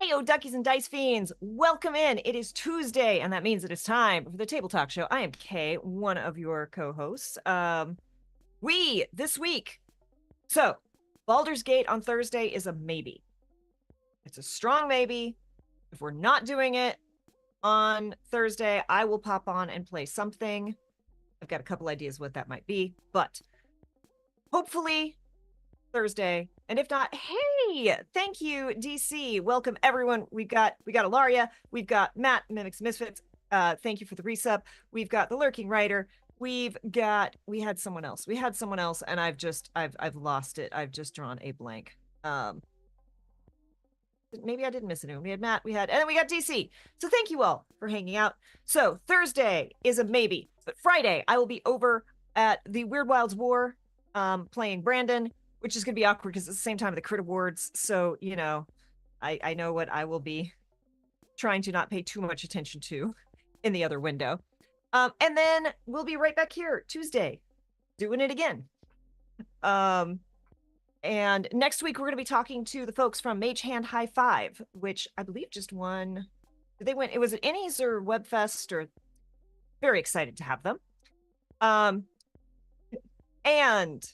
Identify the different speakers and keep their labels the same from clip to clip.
Speaker 1: Hey, duckies and dice fiends, welcome in. It is Tuesday, and that means it is time for the Table Talk Show. I am Kay, one of your co-hosts. This week, so Baldur's Gate on Thursday is a maybe. It's a strong maybe. If we're not doing it on Thursday, I will pop on and play something. I've got a couple ideas what that might be, but hopefully Thursday. And if not, hey, thank you, DC. Welcome everyone. We've got Ilaria, we've got Matt Mimics Misfits. Thank you for the resub. We've got the Lurking Writer. We had someone else, and I've lost it. I've just drawn a blank. Maybe I didn't miss anyone. We had Matt, and then we got DC. So thank you all for hanging out. So Thursday is a maybe, but Friday I will be over at the Weird Wilds War, playing Brandon, which is going to be awkward because it's the same time of the Crit Awards. So, you know, I know what I will be trying to not pay too much attention to in the other window. And then we'll be right back here Tuesday doing it again. And next week we're going to be talking to the folks from Mage Hand High Five, which I believe just won. Did they win? It was at Innies or Webfest, or very excited to have them. And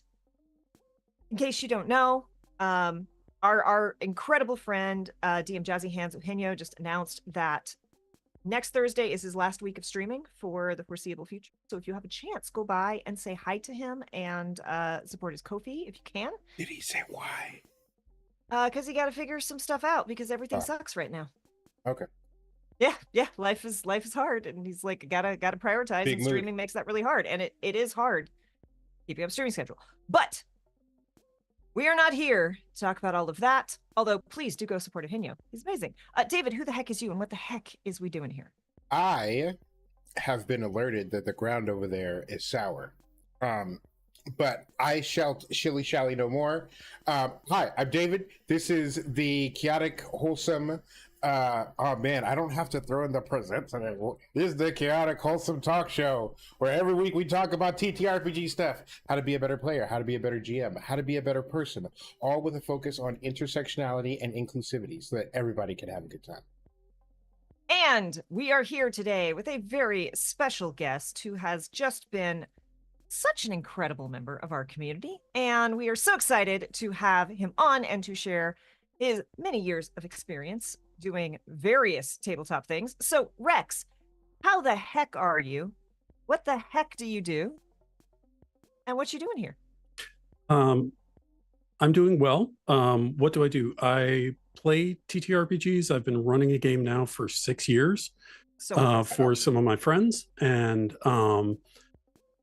Speaker 1: in case you don't know, our incredible friend DM Jazzy Hands Eugenio just announced that next Thursday is his last week of streaming for the foreseeable future. So if you have a chance, go by and say hi to him and support his Ko-fi if you can.
Speaker 2: Did he say why?
Speaker 1: Because he got to figure some stuff out because everything sucks right now.
Speaker 2: Okay.
Speaker 1: Yeah. Life is hard, and he's like, gotta prioritize. Big and streaming makes that really hard, and it is hard keeping up streaming schedule. But we are not here to talk about all of that. Although, please do go support Eugenio. He's amazing. David, who the heck is you, and what the heck is we doing here?
Speaker 2: I have been alerted that the ground over there is sour. But I shall shilly-shally no more. Hi, I'm David. This is the chaotic, wholesome... oh man, I don't have to throw in the presents anymore. This is the chaotic, wholesome talk show where every week we talk about TTRPG stuff, how to be a better player, how to be a better GM, how to be a better person, all with a focus on intersectionality and inclusivity so that everybody can have a good time.
Speaker 1: And we are here today with a very special guest who has just been such an incredible member of our community, and we are so excited to have him on and to share his many years of experience doing various tabletop things. So, Rex, how the heck are you? What the heck do you do? And what you doing here?
Speaker 3: I'm doing well. What do? I play TTRPGs. I've been running a game now for 6 years for some of my friends. And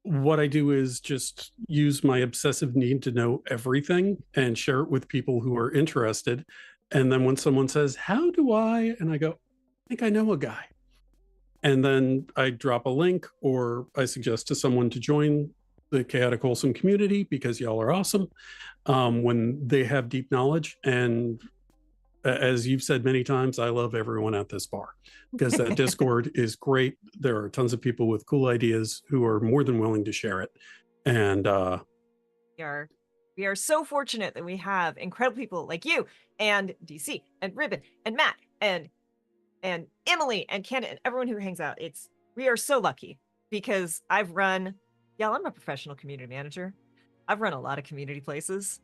Speaker 3: what I do is just use my obsessive need to know everything and share it with people who are interested. And then when someone says, how do I? And I go, I think I know a guy. And then I drop a link, or I suggest to someone to join the Chaotic Wholesome community because y'all are awesome when they have deep knowledge. And as you've said many times, I love everyone at this bar because that Discord is great. There are tons of people with cool ideas who are more than willing to share it. And
Speaker 1: we are so fortunate that we have incredible people like you and DC and Ribbon and Matt and Emily and Candace and everyone who hangs out. We are so lucky because I'm a professional community manager. I've run a lot of community places.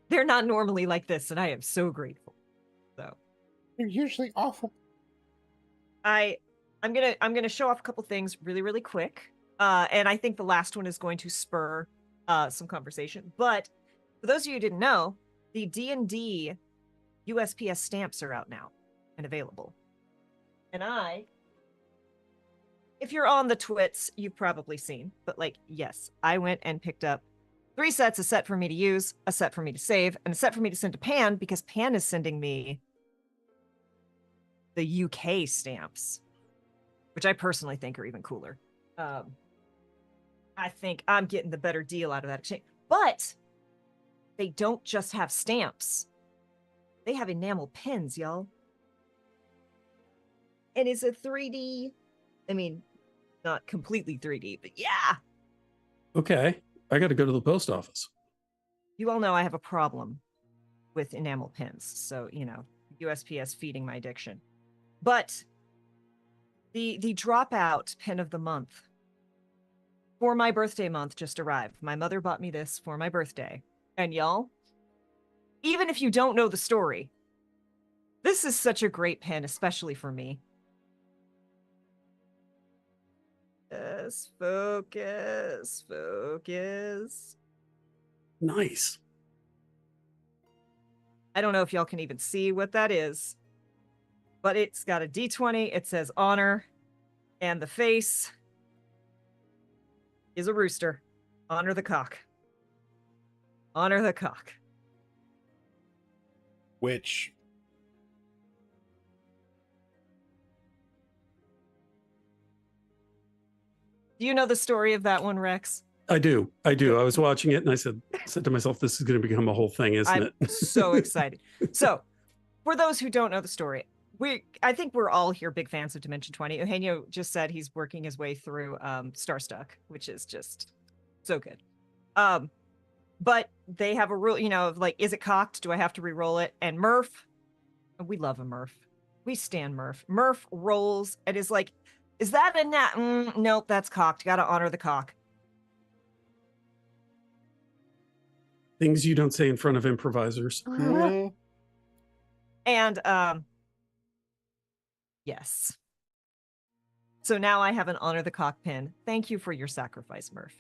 Speaker 1: They're not normally like this, and I am so grateful. So
Speaker 2: they're usually awful.
Speaker 1: I'm gonna show off a couple things really, really quick. And I think the last one is going to spur some conversation. But for those of you who didn't know, the D&D USPS stamps are out now and available. And if you're on the twits, you've probably seen, but yes, I went and picked up 3 sets, a set for me to use, a set for me to save, and a set for me to send to Pan because Pan is sending me the UK stamps, which I personally think are even cooler. I think I'm getting the better deal out of that exchange. But they don't just have stamps. They have enamel pins, y'all. And it's a 3D. I mean, not completely 3D, but yeah.
Speaker 3: Okay. I got to go to the post office.
Speaker 1: You all know I have a problem with enamel pins. So, USPS feeding my addiction. But the dropout pin of the month for my birthday month just arrived. My mother bought me this for my birthday. And y'all, even if you don't know the story, this is such a great pin, especially for me. Yes, focus.
Speaker 3: Nice.
Speaker 1: I don't know if y'all can even see what that is, but it's got a D20. It says honor, and the face is a rooster. Honor the cock. Honor the cock.
Speaker 2: Which...
Speaker 1: Do you know the story of that one, Rex?
Speaker 3: I do. I was watching it and I said to myself, this is going to become a whole thing, isn't it?
Speaker 1: I'm so excited. So for those who don't know the story, I think we're all here big fans of Dimension 20. Eugenio just said he's working his way through Starstuck, which is just so good. But they have a rule, of like, is it cocked? Do I have to re-roll it? And Murph, we love a Murph. We stand Murph. Murph rolls and is like, is that a nat? Nope, that's cocked. Gotta honor the cock.
Speaker 3: Things you don't say in front of improvisers.
Speaker 1: And yes. So now I have an honor the cock pin. Thank you for your sacrifice, Murph.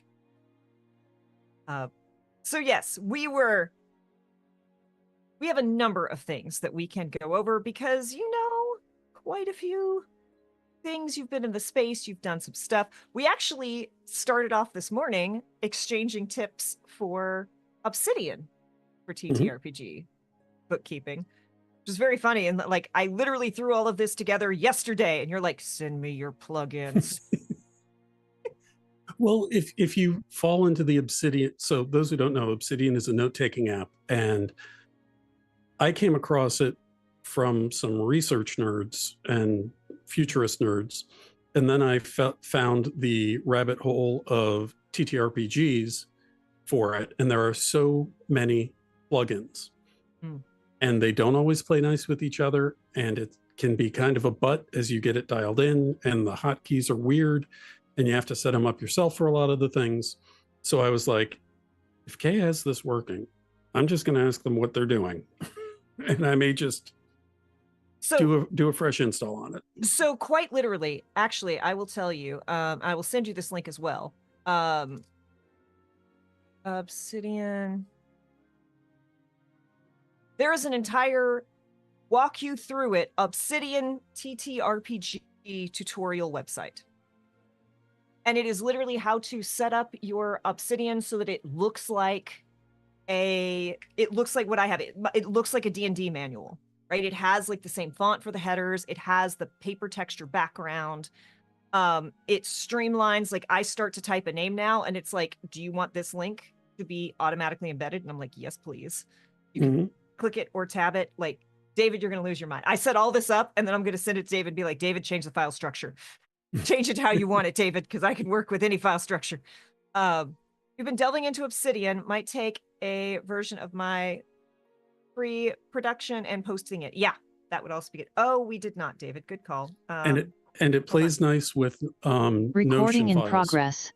Speaker 1: So yes, we have a number of things that we can go over because, quite a few things. You've been in the space, you've done some stuff. We actually started off this morning exchanging tips for Obsidian for TTRPG bookkeeping, which is very funny. And like, I literally threw all of this together yesterday and you're like, send me your plugins.
Speaker 3: Well, if you fall into the Obsidian, so those who don't know, Obsidian is a note-taking app, and I came across it from some research nerds and futurist nerds, and then I found the rabbit hole of TTRPGs for it, and there are so many plugins, and they don't always play nice with each other, and it can be kind of a butt as you get it dialed in, and the hotkeys are weird, and you have to set them up yourself for a lot of the things. So I was like, if Kay has this working, I'm just going to ask them what they're doing. And I may just do a fresh install on it.
Speaker 1: So quite literally, actually, I will tell you, I will send you this link as well. Obsidian. There is an entire walk you through it Obsidian TTRPG tutorial website. And it is literally how to set up your Obsidian so that it looks like what I have. It looks like a D&D manual, right? It has like the same font for the headers. It has the paper texture background. It streamlines, like I start to type a name now and it's like, do you want this link to be automatically embedded? And I'm like, yes, please. You can click it or tab it. Like, David, you're going to lose your mind. I set all this up and then I'm going to send it to David and be like, David, change the file structure. Change it how you want it, David, because I can work with any file structure. We've been delving into Obsidian. Might take a version of my pre-production and posting it. Yeah, that would also be good. Oh, we did not, David. Good call.
Speaker 3: And it plays nice with
Speaker 4: recording
Speaker 3: Notion
Speaker 4: in
Speaker 3: files.
Speaker 4: progress.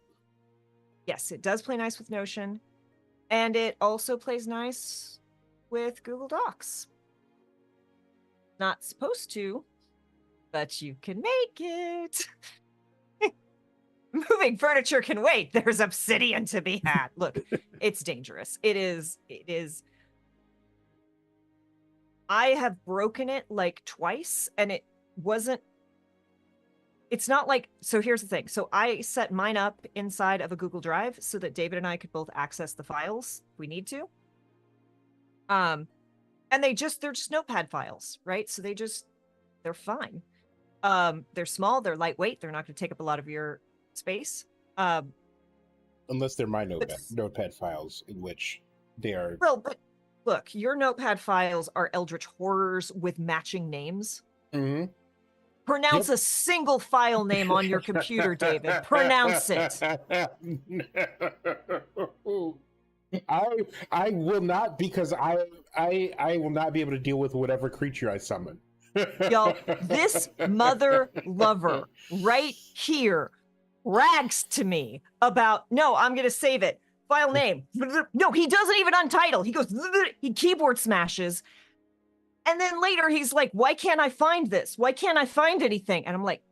Speaker 1: Yes, it does play nice with Notion, and it also plays nice with Google Docs. Not supposed to, but you can make it. Moving furniture can wait. There's Obsidian to be had. Look, it's dangerous. It is. I have broken it like twice and it wasn't. It's not like, so here's the thing. So I set mine up inside of a Google Drive so that David and I could both access the files if we need to. And they're just notepad files, right? So they're fine. They're small, they're lightweight, they're not going to take up a lot of your space.
Speaker 2: Unless they're my notepad files, in which they are.
Speaker 1: Well, but look, your notepad files are Eldritch Horrors with matching names.
Speaker 2: Mm-hmm.
Speaker 1: Pronounce a single file name on your computer, David. Pronounce it.
Speaker 2: I will not, because I will not be able to deal with whatever creature I summon.
Speaker 1: Y'all, this mother lover right here rags to me about, no, I'm going to save it. File name. No, he doesn't even untitle. He goes, he keyboard smashes. And then later he's like, why can't I find this? Why can't I find anything? And I'm like,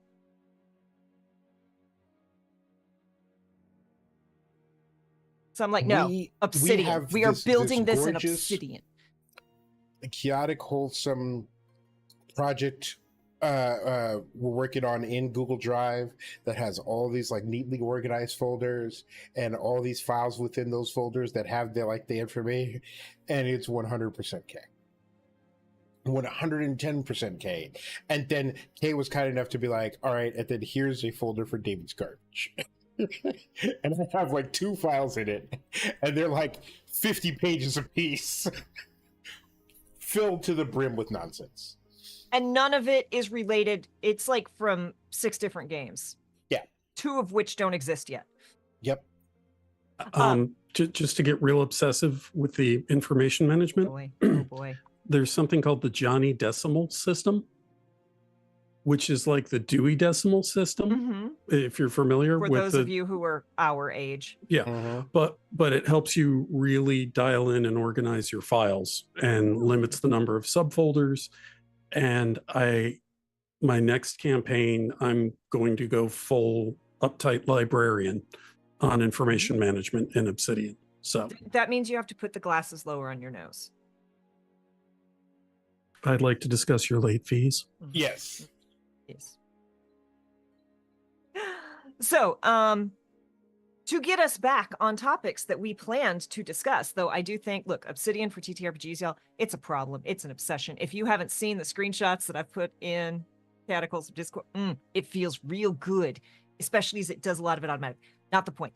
Speaker 1: so I'm like, no, Obsidian. We are building this in Obsidian.
Speaker 2: Chaotic, wholesome project we're working on in Google Drive that has all these like neatly organized folders and all these files within those folders that have the information, and it's 100% K. 110% K. And then K was kind enough to be like, all right, and then here's a folder for David's garbage. And I have like 2 files in it, and they're like 50 pages apiece. filled to the brim with nonsense.
Speaker 1: And none of it is related. It's like from 6 different games.
Speaker 2: Yeah.
Speaker 1: 2 of which don't exist yet.
Speaker 2: Yep.
Speaker 3: Just to get real obsessive with the information management.
Speaker 1: Oh boy.
Speaker 3: There's something called the Johnny Decimal System, which is like the Dewey Decimal System, if you're familiar
Speaker 1: with those of you who are our age.
Speaker 3: Yeah, but it helps you really dial in and organize your files and limits the number of subfolders. And my next campaign, I'm going to go full uptight librarian on information management in Obsidian. So
Speaker 1: that means you have to put the glasses lower on your nose.
Speaker 3: I'd like to discuss your late fees.
Speaker 2: Yes.
Speaker 1: Yes. So, to get us back on topics that we planned to discuss, though I do think, look, Obsidian for TTRPGs, y'all, it's a problem. It's an obsession. If you haven't seen the screenshots that I've put in Cataclysm of Discord, it feels real good, especially as it does a lot of it automatic. Not the point.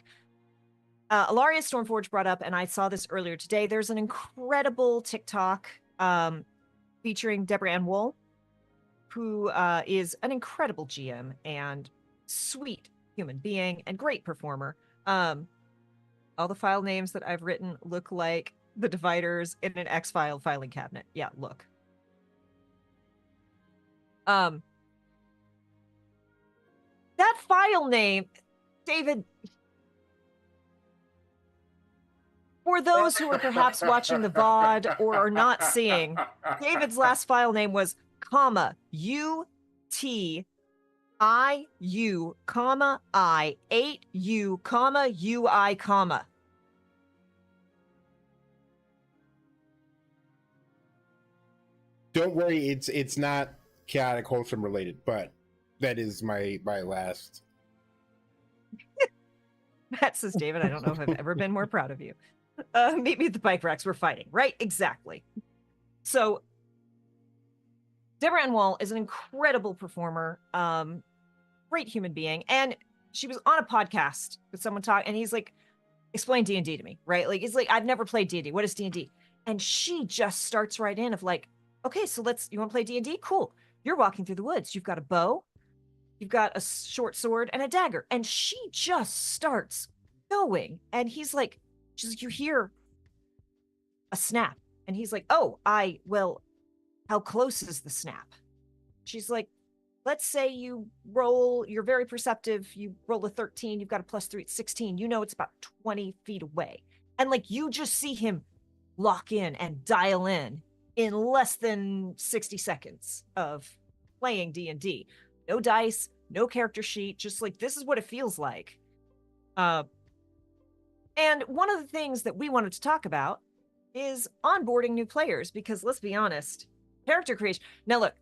Speaker 1: Ilaria Stormforge brought up, and I saw this earlier today, there's an incredible TikTok featuring Deborah Ann Wool, who is an incredible GM and sweet human being and great performer. All the file names that I've written look like the dividers in an X-file filing cabinet. Yeah, look. That file name, David, for those who are perhaps watching the VOD or are not seeing, David's last file name was UTIU, I 8U, UI, .
Speaker 2: Don't worry, it's not chaotic wholesome related, but that is my last.
Speaker 1: That says, David, I don't know if I've ever been more proud of you. Meet me at the bike racks, we're fighting, right? Exactly. So Deborah Ann Wall is an incredible performer, great human being, and she was on a podcast with someone talking, and he's like, explain D&D to me, right? Like, it's like, I've never played D&D. What is D&D? And she just starts right in of like, okay, so you want to play D&D? Cool. You're walking through the woods. You've got a bow, you've got a short sword and a dagger. And she just starts going. And he's like, she's like, you hear a snap. And he's like, oh, well, how close is the snap? She's like, let's say you're very perceptive. You roll a 13, you've got a +3, it's 16. You know, it's about 20 feet away. And like, you just see him lock in and dial in less than 60 seconds of playing D&D. No dice, no character sheet, just like, this is what it feels like. And one of the things that we wanted to talk about is onboarding new players, because let's be honest, character creation. Now look,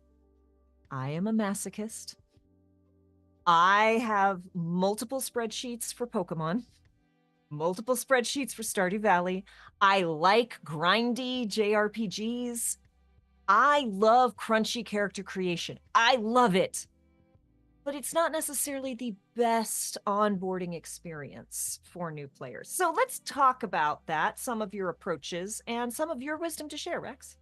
Speaker 1: I am a masochist. I have multiple spreadsheets for Pokemon, multiple spreadsheets for Stardew Valley. I like grindy JRPGs. I love crunchy character creation. I love it. But it's not necessarily the best onboarding experience for new players. So let's talk about that, some of your approaches and some of your wisdom to share, Rex.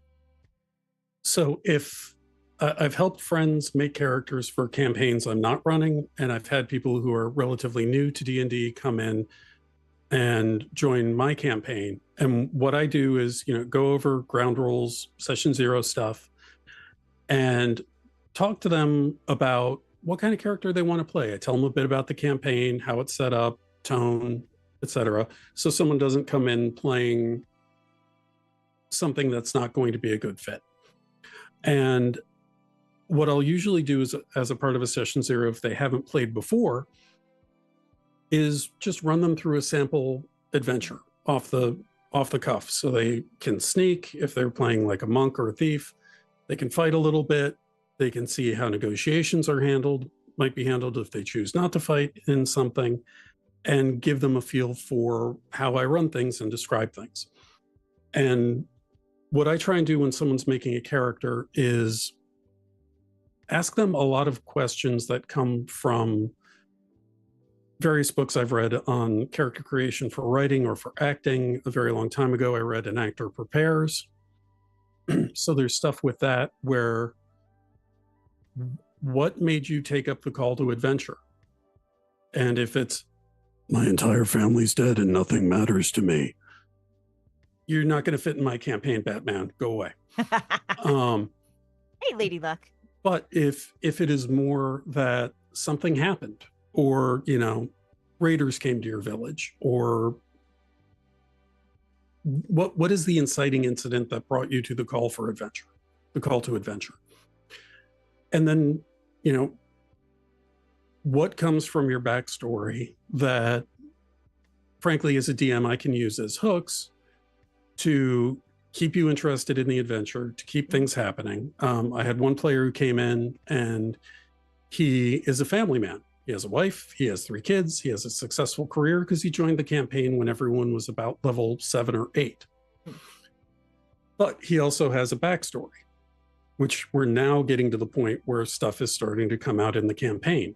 Speaker 3: So if I've helped friends make characters for campaigns I'm not running, and I've had people who are relatively new to D&D come in and join my campaign. And what I do is, go over ground rules, session 0 stuff, and talk to them about what kind of character they want to play. I tell them a bit about the campaign, how it's set up, tone, etc. So someone doesn't come in playing something that's not going to be a good fit. And what I'll usually do is, as a part of a session 0, if they haven't played before, is just run them through a sample adventure off the cuff, so they can sneak if they're playing like a monk or a thief. They can fight a little bit. They can see how negotiations are might be handled if they choose not to fight in something, and give them a feel for how I run things and describe things. And what I try and do when someone's making a character is ask them a lot of questions that come from various books I've read on character creation for writing or for acting. A very long time ago, I read An Actor Prepares. So there's stuff with that where, what made you take up the call to adventure? And if it's, my entire family's dead and nothing matters to me, you're not going to fit in my campaign, Batman. Go away.
Speaker 1: Hey, Lady Luck.
Speaker 3: But if it is more that something happened, or, you know, raiders came to your village, or what is the inciting incident that brought you to the call for adventure, the call to adventure? And then, you know, what comes from your backstory that, frankly, as a DM, I can use as hooks to keep you interested in the adventure, to keep things happening. I had one player who came in, and he is a family man. He has a wife, he has 3 kids, he has a successful career because he joined the campaign when everyone was about level 7 or 8. But he also has a backstory, which we're now getting to the point where stuff is starting to come out in the campaign.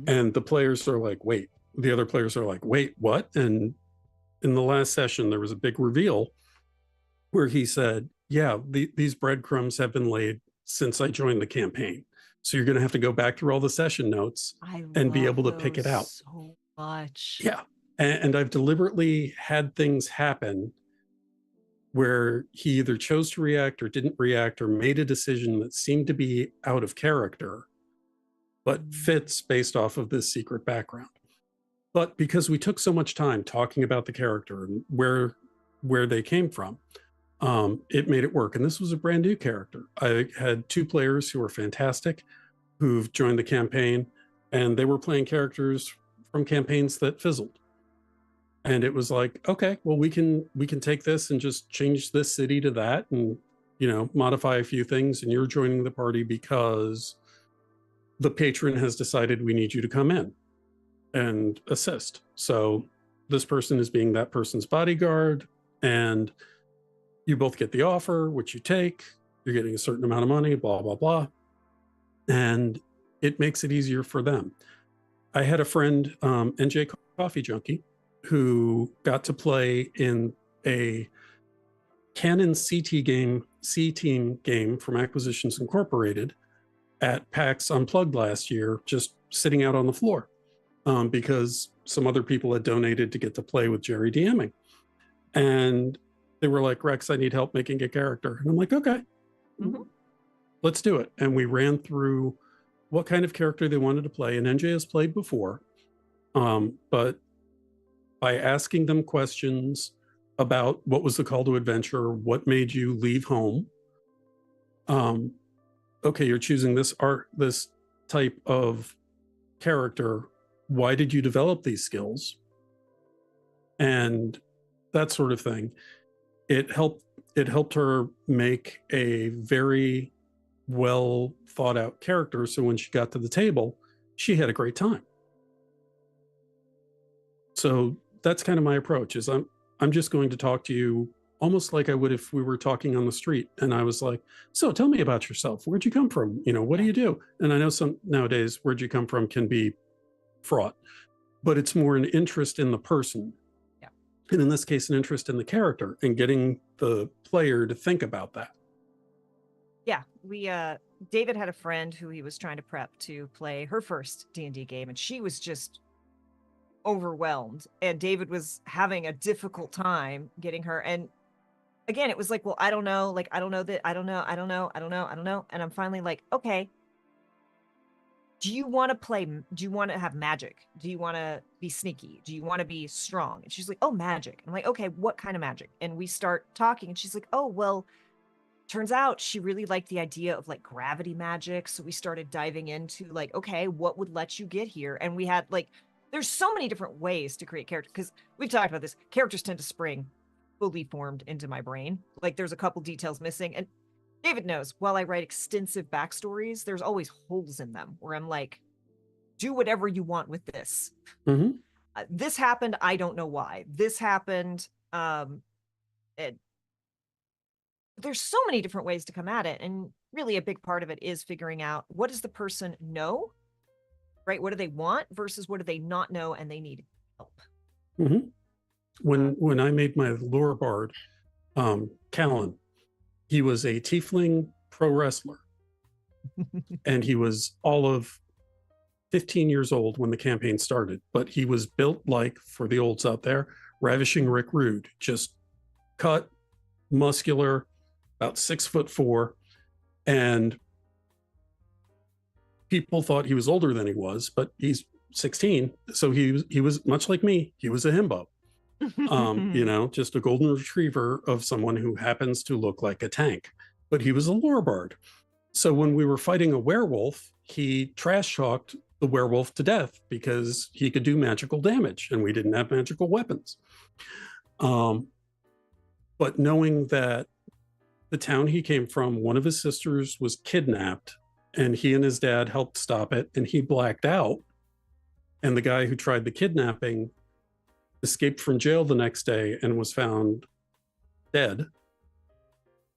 Speaker 3: And the players are like, wait, the other players are like, wait, what? And in the last session, there was a big reveal where he said, yeah, these breadcrumbs have been laid since I joined the campaign. So you're going to have to go back through all the session notes and be able to pick it out.
Speaker 1: So much.
Speaker 3: Yeah. And I've deliberately had things happen where he either chose to react or didn't react, or made a decision that seemed to be out of character, but fits based off of this secret background. But because we took so much time talking about the character and where they came from, it made it work. And this was a brand new character. I had 2 players who were fantastic, who've joined the campaign, and they were playing characters from campaigns that fizzled. And it was like, okay, well, we can take this and just change this city to that, and, you know, modify a few things. And you're joining the party because the patron has decided we need you to come in and assist. So this person is being that person's bodyguard, and you both get the offer, which you take. You're getting a certain amount of money, blah, blah, blah. And it makes it easier for them. I had a friend, NJ Coffee Junkie, who got to play in a Canon C Team game from Acquisitions Incorporated at PAX Unplugged last year, just sitting out on the floor, because some other people had donated to get to play with Jerry DMing. And they were like, Rex, I need help making a character. And I'm like, okay, let's do it. And we ran through what kind of character they wanted to play. And NJ has played before, but by asking them questions about what was the call to adventure, what made you leave home, okay, you're choosing this type of character. Why did you develop these skills? And that sort of thing. It helped her make a very well thought out character. So when she got to the table, she had a great time. So that's kind of my approach, is I'm just going to talk to you almost like I would if we were talking on the street. And I was like, so tell me about yourself. Where'd you come from? You know, what do you do? And I know some nowadays, where'd you come from can be fraught, but it's more an interest in the person.
Speaker 1: Yeah.
Speaker 3: And in this case, an interest in the character, and getting the player to think about that.
Speaker 1: Yeah, David had a friend who he was trying to prep to play her first D&D game, and she was just overwhelmed, and David was having a difficult time getting her. And again, it was like, well, I don't know, like, I don't know that, I don't know. And I'm finally like, okay, do you want to have magic? Do you want to be sneaky? Do you want to be strong? And she's like, oh, magic. I'm like, okay, what kind of magic? And we start talking, and she's like, oh, well, turns out she really liked the idea of like gravity magic. So we started diving into like, okay, what would let you get here? And we had like, there's so many different ways to create characters, because we've talked about this. Characters tend to spring fully formed into my brain. Like there's a couple details missing. And David knows, while I write extensive backstories, there's always holes in them where I'm like, do whatever you want with this. This happened. I don't know why. This happened. There's so many different ways to come at it. And really a big part of it is figuring out, what does the person know? Right? What do they want versus what do they not know and they need help?
Speaker 3: When I made my lore bard, Callan, he was a tiefling pro wrestler, and he was all of 15 years old when the campaign started, but he was built like, for the olds out there, Ravishing Rick Rude, just cut, muscular, about 6'4", and people thought he was older than he was, but he's 16, so he was much like me. He was a himbo, just a golden retriever of someone who happens to look like a tank, but he was a lore bard. So when we were fighting a werewolf, he trash talked the werewolf to death because he could do magical damage, and we didn't have magical weapons. But knowing that the town he came from, one of his sisters was kidnapped, and he and his dad helped stop it, and he blacked out. And the guy who tried the kidnapping escaped from jail the next day and was found dead.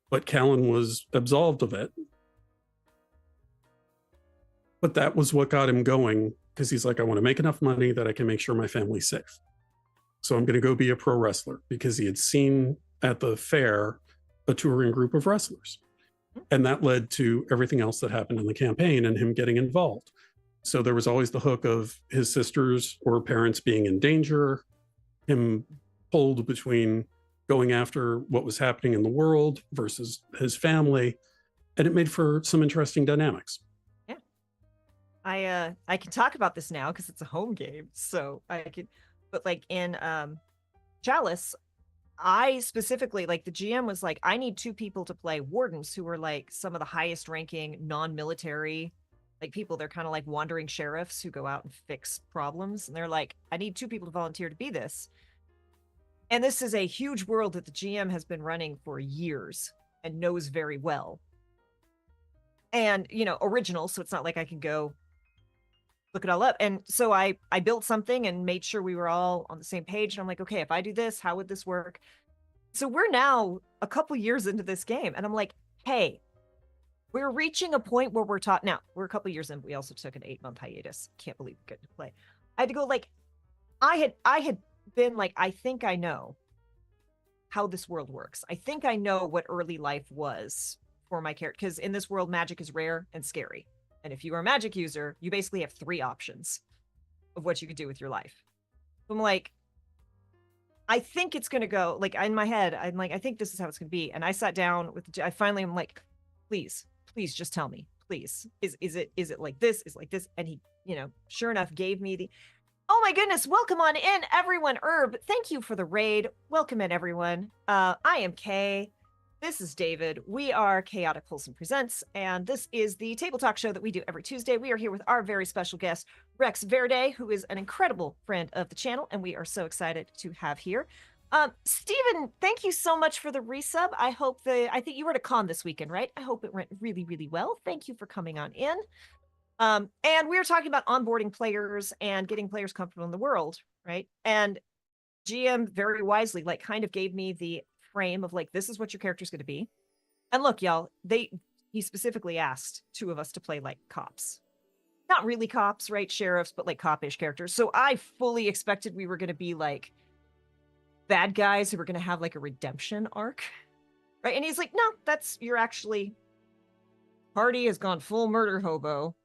Speaker 3: But Callan was absolved of it. But that was what got him going, because he's like, I want to make enough money that I can make sure my family's safe. So I'm going to go be a pro wrestler, because he had seen at the fair a touring group of wrestlers. And that led to everything else that happened in the campaign and him getting involved. So there was always the hook of his sisters or parents being in danger, him pulled between going after what was happening in the world versus his family. And it made for some interesting dynamics.
Speaker 1: Yeah. I can talk about this now because it's a home game. So I could, but like in Chalice, I specifically, like, the GM was like, I need 2 people to play wardens who are like some of the highest ranking non-military, like, people. They're kind of like wandering sheriffs who go out and fix problems. And they're like, I need 2 people to volunteer to be this. And this is a huge world that the GM has been running for years and knows very well. And, original. So it's not like I can go look it all up. And so I built something and made sure we were all on the same page. And I'm like, okay, if I do this, how would this work? So we're now a couple years into this game. And I'm like, hey, we're reaching a point where we're taught. Now, we're a couple years in. We also took an 8-month hiatus. Can't believe we get to play. I had to go, like, I had been like, I think I know how this world works. I think I know what early life was for my character. Because in this world, magic is rare and scary. And if you are a magic user, you basically have 3 options of what you could do with your life. I'm like, I think it's going to go, like, in my head, I'm like, I think this is how it's going to be. And I sat down with, I finally am like, please just tell me, please. Is it like this? Is it like this? And he, sure enough, gave me the, oh my goodness, welcome on in, everyone. Herb, thank you for the raid. Welcome in, everyone. I am Kay. This is David. We are Chaotic Wholesome Presents, and this is the Table Talk show that we do every Tuesday. We are here with our very special guest, Rex Verde, who is an incredible friend of the channel, and we are so excited to have here. Steven, thank you so much for the resub. I think you were at a con this weekend, right? I hope it went really, really well. Thank you for coming on in. And we were talking about onboarding players and getting players comfortable in the world, right? And GM very wisely, like, kind of gave me the frame of, like, this is what your character's going to be. And look, y'all, he specifically asked 2 of us to play like cops. Not really cops, right? Sheriffs, but like cop-ish characters. So I fully expected we were going to be like bad guys who were going to have like a redemption arc, right? And he's like, no, you're actually, party has gone full murder hobo.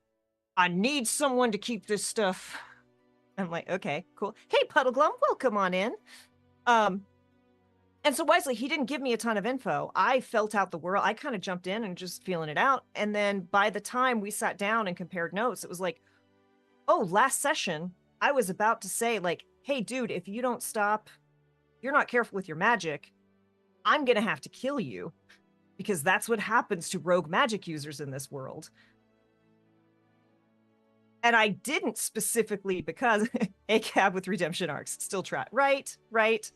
Speaker 1: I need someone to keep this stuff. I'm like, okay, cool. Hey, Puddleglum, welcome on in. And so wisely, he didn't give me a ton of info. I felt out the world. I kind of jumped in and just feeling it out. And then by the time we sat down and compared notes, it was like, oh, last session, I was about to say, like, hey, dude, if you don't stop, you're not careful with your magic, I'm going to have to kill you, because that's what happens to rogue magic users in this world. And I didn't specifically, because ACAB with redemption arcs, still try. Right.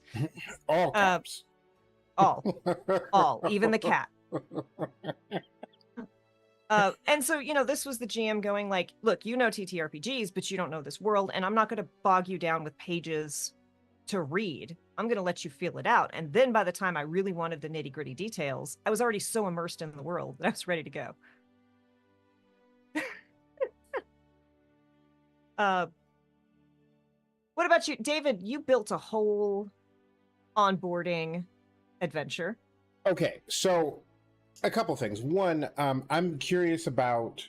Speaker 2: All cops.
Speaker 1: All, even the cat. And so, this was the GM going like, look, TTRPGs, but you don't know this world, and I'm not going to bog you down with pages to read. I'm going to let you feel it out. And then by the time I really wanted the nitty gritty details, I was already so immersed in the world that I was ready to go. What about you, David? You built a whole onboarding adventure.
Speaker 2: Okay, so a couple things. One, I'm curious about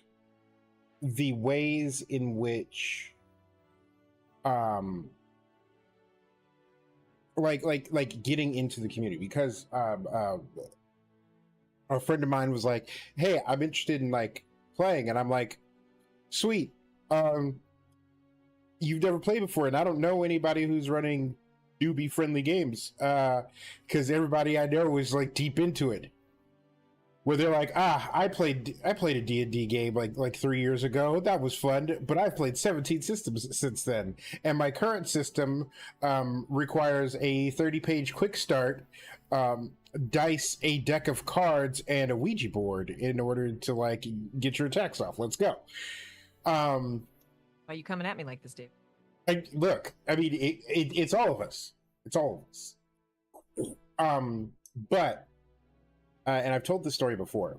Speaker 2: the ways in which, um, like getting into the community, because a friend of mine was like, "Hey, I'm interested in like playing," and I'm like, "Sweet, you've never played before, and I don't know anybody who's running newbie friendly games, because everybody I know is like deep into it." Where they're like, I played a D&D game like 3 years ago. That was fun, but I've played 17 systems since then, and my current system requires a 30-page quick start, dice, a deck of cards, and a Ouija board in order to like get your attacks off. Let's go.
Speaker 1: Why are you coming at me like this, Dave?
Speaker 2: Look, I mean, it's all of us. It's all of us. But and I've told this story before,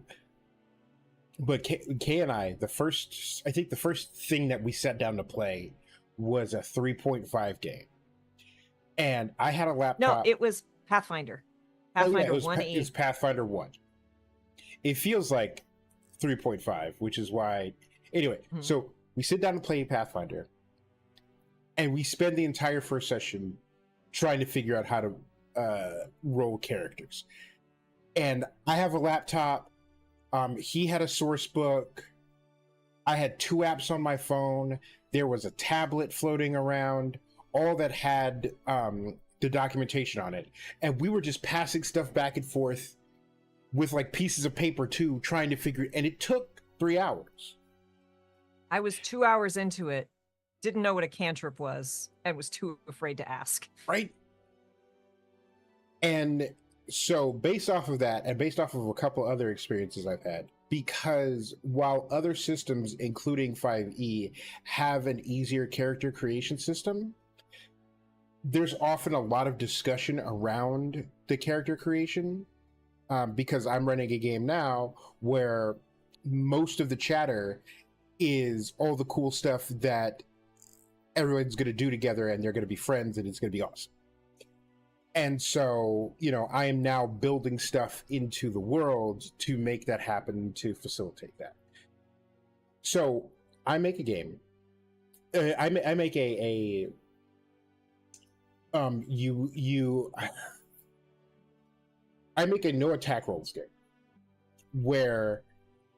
Speaker 2: but Kay and I, the first thing that we sat down to play was a 3.5 game, and I had a laptop.
Speaker 1: No, it was Pathfinder. Pathfinder 1E.
Speaker 2: It was Pathfinder 1. It feels like 3.5, which is why. Anyway, so we sit down to play Pathfinder, and we spend the entire first session trying to figure out how to roll characters. And I have a laptop. He had a source book. I had 2 apps on my phone. There was a tablet floating around, all that had the documentation on it. And we were just passing stuff back and forth with like pieces of paper too, trying to figure it. And it took 3 hours.
Speaker 1: I was 2 hours into it, didn't know what a cantrip was, and was too afraid to ask.
Speaker 2: Right? And so based off of that, and based off of a couple other experiences I've had, because while other systems, including 5e, have an easier character creation system, there's often a lot of discussion around the character creation, because I'm running a game now where most of the chatter is all the cool stuff that everyone's going to do together, and they're going to be friends, and it's going to be awesome. And so, you know, I am now building stuff into the world to make that happen, to facilitate that. So I make a game. I make a I make a no attack rolls game where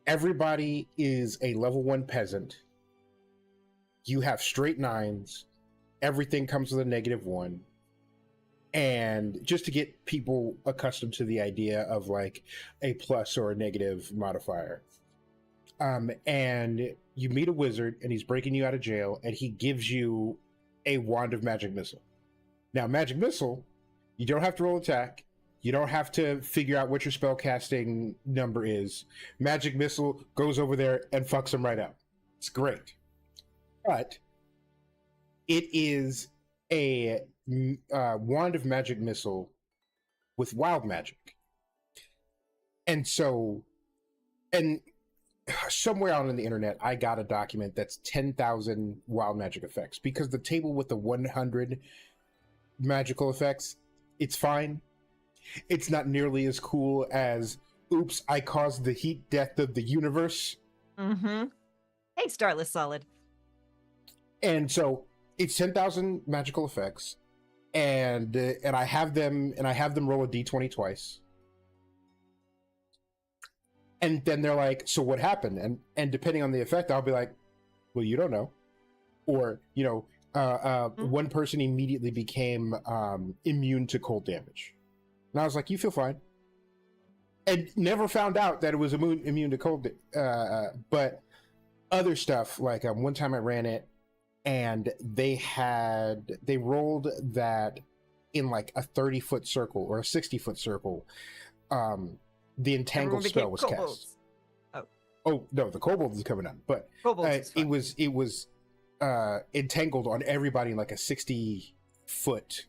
Speaker 2: everybody is a level 1 peasant. You have straight 9s. Everything comes with a -1. And just to get people accustomed to the idea of like a plus or a negative modifier. And you meet a wizard, and he's breaking you out of jail, and he gives you a wand of magic missile. Now, magic missile, you don't have to roll attack. You don't have to figure out what your spell casting number is. Magic missile goes over there and fucks them right up. It's great. But it is a wand of magic missile with wild magic. And so, and somewhere out on the internet, I got a document that's 10,000 wild magic effects, because the table with the 100 magical effects, it's fine. It's not nearly as cool as, oops, I caused the heat death of the universe.
Speaker 1: Mm-hmm. Hey, Starless Solid.
Speaker 2: And so it's 10,000 magical effects, and I have them roll a d20 twice. And then they're like, so what happened? And depending on the effect, I'll be like, well, you don't know. Or, you know, one person immediately became immune to cold damage. And I was like, you feel fine. And never found out that it was immune to cold. But other stuff, like one time I ran it, and they rolled that in like a 30-foot circle or a 60-foot circle. The entangled spell was cast. Oh no, the kobold is coming up, but it was entangled on everybody in like a 60-foot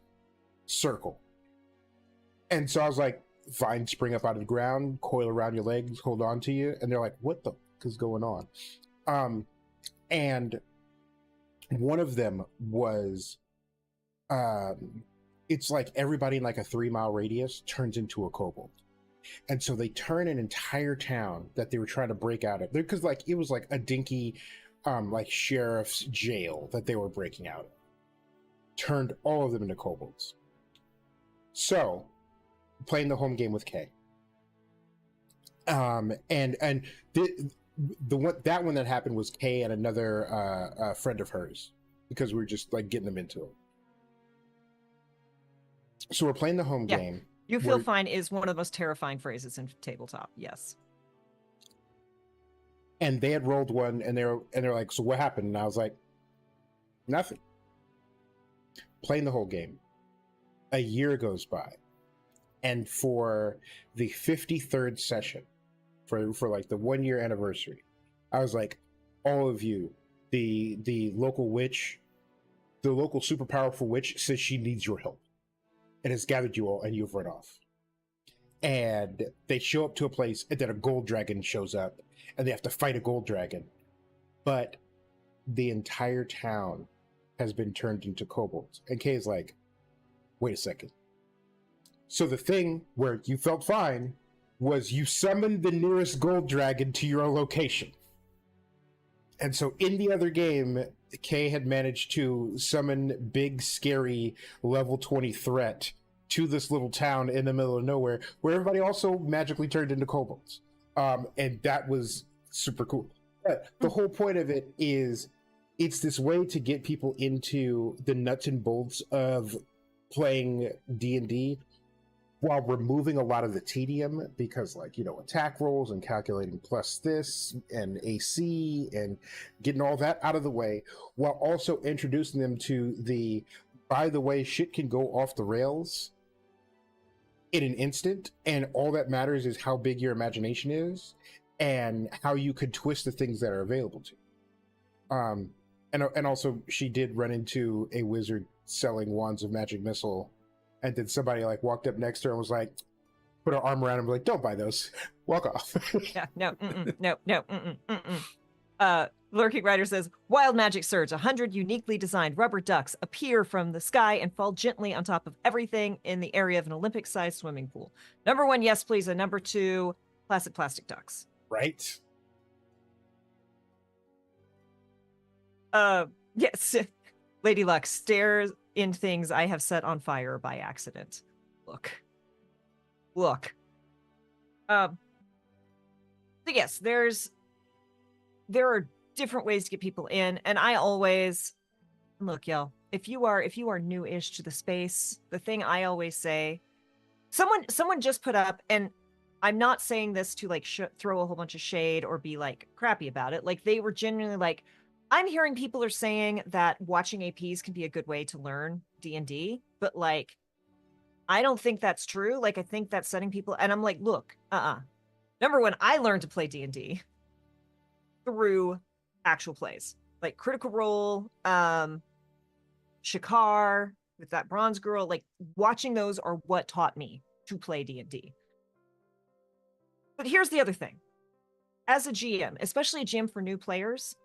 Speaker 2: circle. And so I was like, vines spring up out of the ground, coil around your legs, hold on to you, and they're like, what the fuck is going on? And one of them was, it's like everybody in like a 3-mile radius turns into a kobold. And so they turn an entire town that they were trying to break out of, because like it was like a dinky like sheriff's jail that they were breaking out of, turned all of them into kobolds. So playing the home game with Kay, and the one that happened was Kay and another friend of hers, because we were just like getting them into it. So we're playing the home game.
Speaker 1: You feel fine is one of the most terrifying phrases in tabletop. Yes.
Speaker 2: And they had rolled one, and they're like, "So what happened?" And I was like, "Nothing." Playing the whole game. A year goes by, and for the 53rd session, for like the 1 year anniversary, I was like, "All of you, the local witch, the local super powerful witch says she needs your help, and has gathered you all, and you've run off." And they show up to a place, and then a gold dragon shows up, and they have to fight a gold dragon. But the entire town has been turned into kobolds. And Kay's like, wait a second. So the thing where you felt fine was you summoned the nearest gold dragon to your location. And so in the other game, Kay had managed to summon big, scary, level 20 threat to this little town in the middle of nowhere, where everybody also magically turned into kobolds. And that was super cool. But the whole point of it is, it's this way to get people into the nuts and bolts of playing D&D while removing a lot of the tedium, because like, you know, attack rolls and calculating plus this and AC and getting all that out of the way, while also introducing them to the, by the way, shit can go off the rails in an instant, and all that matters is how big your imagination is and how you could twist the things that are available to you. And also she did run into a wizard selling wands of magic missile, and then somebody like walked up next to her and was like, put her arm around him, like, don't buy those, walk off.
Speaker 1: Yeah, no, Lurking Rider says, wild magic surge, 100 uniquely designed rubber ducks appear from the sky and fall gently on top of everything in the area of an Olympic-sized swimming pool. Number 1, yes, please. And number 2, classic plastic ducks.
Speaker 2: Right?
Speaker 1: Yes. Lady Luck stares in things I have set on fire by accident. Look. So yes, there are different ways to get people in, and I always look, y'all, if you are new-ish to the space, the thing I always say, someone just put up, and I'm not saying this to like throw a whole bunch of shade or be like crappy about it, like they were genuinely like, I'm hearing people are saying that watching APs can be a good way to learn D&D, but like I don't think that's true. Like I think that's setting people, and I'm like, look, number 1, I learned to play D&D through actual plays, like Critical Role, Shakar with that bronze girl, like watching those are what taught me to play D&D. But here's the other thing. As a GM, especially a GM for new players,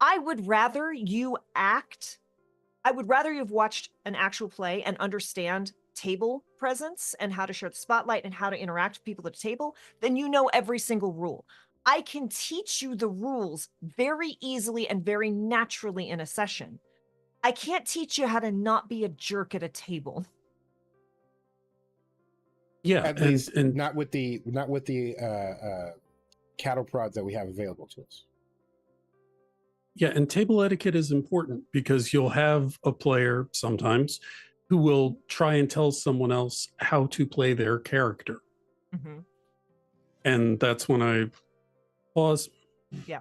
Speaker 1: I would rather you have watched an actual play and understand table presence and how to share the spotlight and how to interact with people at the table than you know every single rule. I can teach you the rules very easily and very naturally in a session. I can't teach you how to not be a jerk at a table.
Speaker 3: Yeah,
Speaker 2: at least not with the cattle prods that we have available to us.
Speaker 3: Yeah, and table etiquette is important because you'll have a player sometimes who will try and tell someone else how to play their character.
Speaker 1: Mm-hmm.
Speaker 3: And that's when I pause.
Speaker 1: Yeah.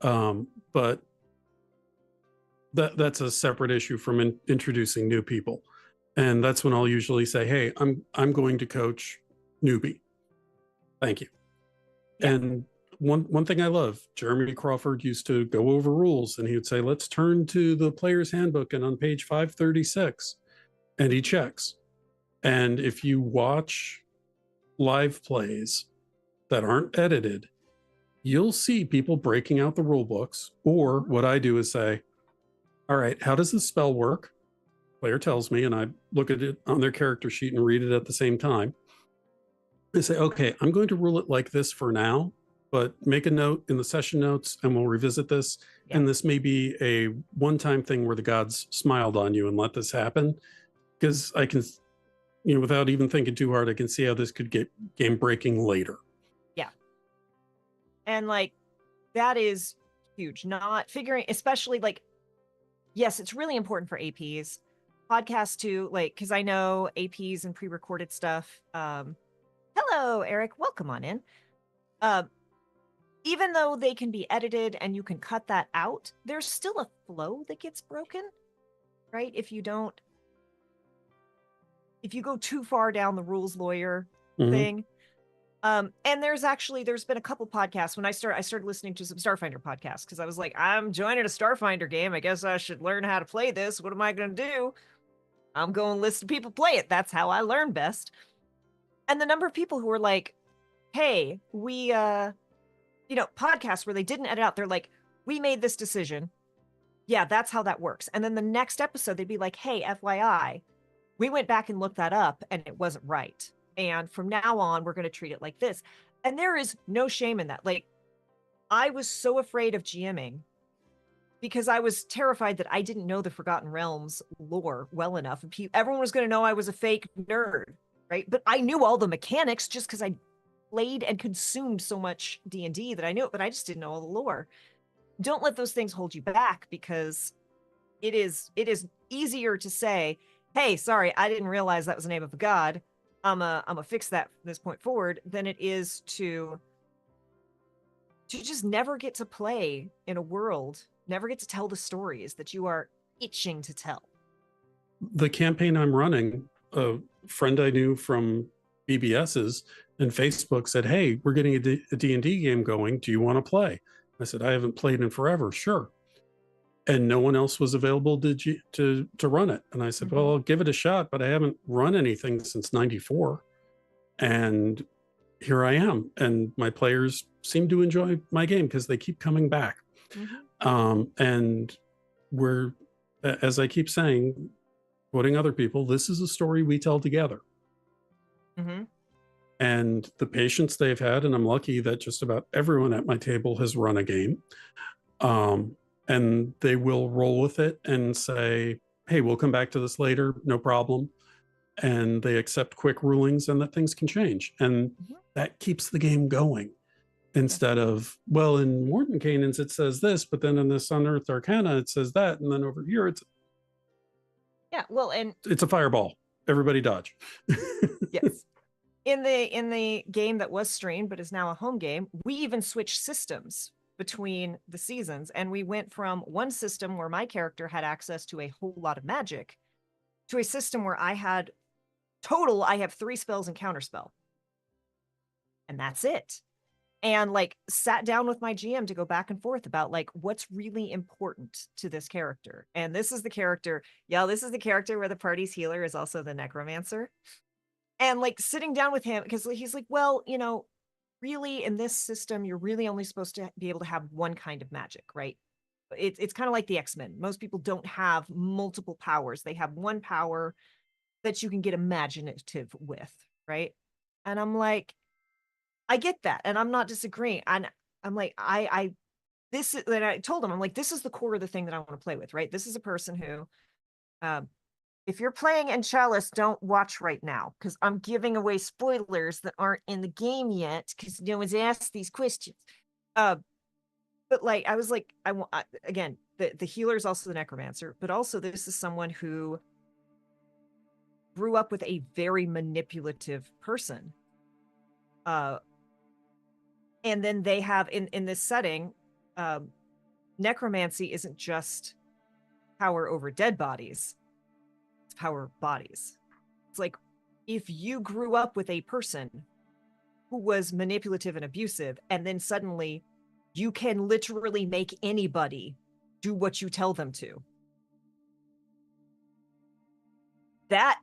Speaker 3: But that's a separate issue from introducing new people. And that's when I'll usually say, hey, I'm going to coach newbie. Thank you. Yeah. And one thing I love, Jeremy Crawford used to go over rules, and he would say, let's turn to the player's handbook, and on page 536, and he checks. And if you watch live plays that aren't edited, you'll see people breaking out the rule books. Or what I do is say, all right, how does this spell work? Player tells me, and I look at it on their character sheet and read it at the same time. I say, okay, I'm going to rule it like this for now, but make a note in the session notes and we'll revisit this.
Speaker 1: Yeah.
Speaker 3: And this may be a one-time thing where the gods smiled on you and let this happen. Because I can, without even thinking too hard, I can see how this could get game breaking later.
Speaker 1: Yeah. And like, that is huge. Not figuring, especially like, yes, it's really important for APs. Podcasts too, like, because I know APs and pre-recorded stuff. Hello, Eric. Welcome on in. Even though they can be edited and you can cut that out, there's still a flow that gets broken, right? If you go too far down the rules lawyer thing. And there's been a couple podcasts when I started listening to some Starfinder podcasts because I was like, I'm joining a Starfinder game. I guess I should learn how to play this. What am I going to do? I'm going to listen to people play it. That's how I learn best. And the number of people who were like, hey, we, podcasts where they didn't edit out, they're like, we made this decision. Yeah, that's how that works. And then the next episode, they'd be like, hey, FYI, we went back and looked that up and it wasn't right. And from now on, we're going to treat it like this. And there is no shame in that. Like, I was so afraid of GMing because I was terrified that I didn't know the Forgotten Realms lore well enough. And everyone was going to know I was a fake nerd, right? But I knew all the mechanics just because I played and consumed so much D&D that I knew it, but I just didn't know all the lore. Don't let those things hold you back because it is easier to say, hey, sorry, I didn't realize that was the name of a god. I'm a fix that from this point forward, than it is to just never get to play in a world, never get to tell the stories that you are itching to tell.
Speaker 3: The campaign I'm running, a friend I knew from BBS's and Facebook said, hey, we're getting a D&D game going. Do you want to play? I said, I haven't played in forever. Sure. And no one else was available to run it. And I said, well, I'll give it a shot, but I haven't run anything since 94. And here I am. And my players seem to enjoy my game because they keep coming back. And we're, as I keep saying, quoting other people, this is a story we tell together. And the patience they've had, and I'm lucky that just about everyone at my table has run a game. And they will roll with it and say, hey, we'll come back to this later, no problem. And they accept quick rulings and that things can change. And that keeps the game going. Instead of, well, in Mordenkainen's it says this, but then in this Unearthed Arcana it says that, and then over here it's...
Speaker 1: Yeah, well, and...
Speaker 3: it's a fireball. Everybody dodge.
Speaker 1: Yes. In the game that was streamed, but is now a home game, we even switched systems between the seasons, and we went from one system where my character had access to a whole lot of magic to a system where I have 3 spells and counterspell, and that's it. And like sat down with my GM to go back and forth about like what's really important to this character. And this is the character where the party's healer is also the necromancer. And like sitting down with him, because he's like, well, really in this system, you're really only supposed to be able to have one kind of magic, right? It's kind of like the X-Men. Most people don't have multiple powers. They have one power that you can get imaginative with, right? And I'm like, I get that. And I'm not disagreeing. And I'm like, I told him, I'm like, this is the core of the thing that I want to play with, right? This is a person who, if you're playing in Chalice, don't watch right now because I'm giving away spoilers that aren't in the game yet because no one's asked these questions. But like, I was like, again, the healer is also the necromancer, but also this is someone who grew up with a very manipulative person. And then they have in this setting, necromancy isn't just power over dead bodies. Power bodies. It's like if you grew up with a person who was manipulative and abusive, and then suddenly you can literally make anybody do what you tell them to. That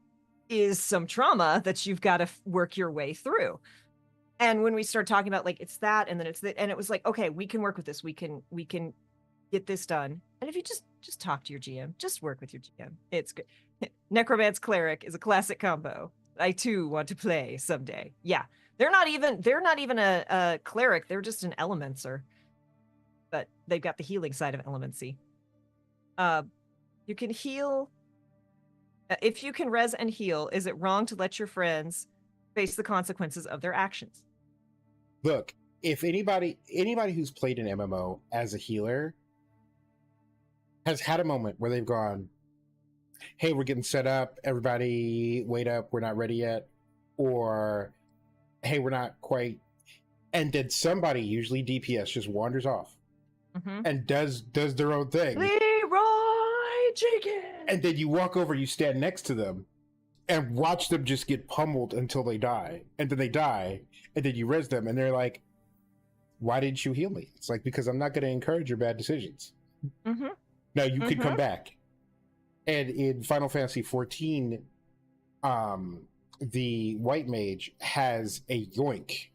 Speaker 1: is some trauma that you've got to work your way through. And when we start talking about like it's that, and then it's that, and it was like, okay, we can work with this. We can get this done. And if you just talk to your GM, just work with your GM. It's good. Necromance Cleric is a classic combo. I too want to play someday. Yeah. They're not even a cleric. They're just an elemencer. But they've got the healing side of elemency. You can heal. If you can res and heal, is it wrong to let your friends face the consequences of their actions?
Speaker 2: Look, if anybody who's played an MMO as a healer has had a moment where they've gone, hey, we're getting set up, everybody wait up, we're not ready yet, or hey, we're not quite, and then somebody, usually DPS, just wanders off and does their own thing.
Speaker 1: Leroy Jenkins!
Speaker 2: And then you walk over, you stand next to them, and watch them just get pummeled until they die. And then they die, and then you res them, and they're like, why didn't you heal me? It's like, because I'm not going to encourage your bad decisions. No, you could come back. And in Final Fantasy XIV, the white mage has a yoink.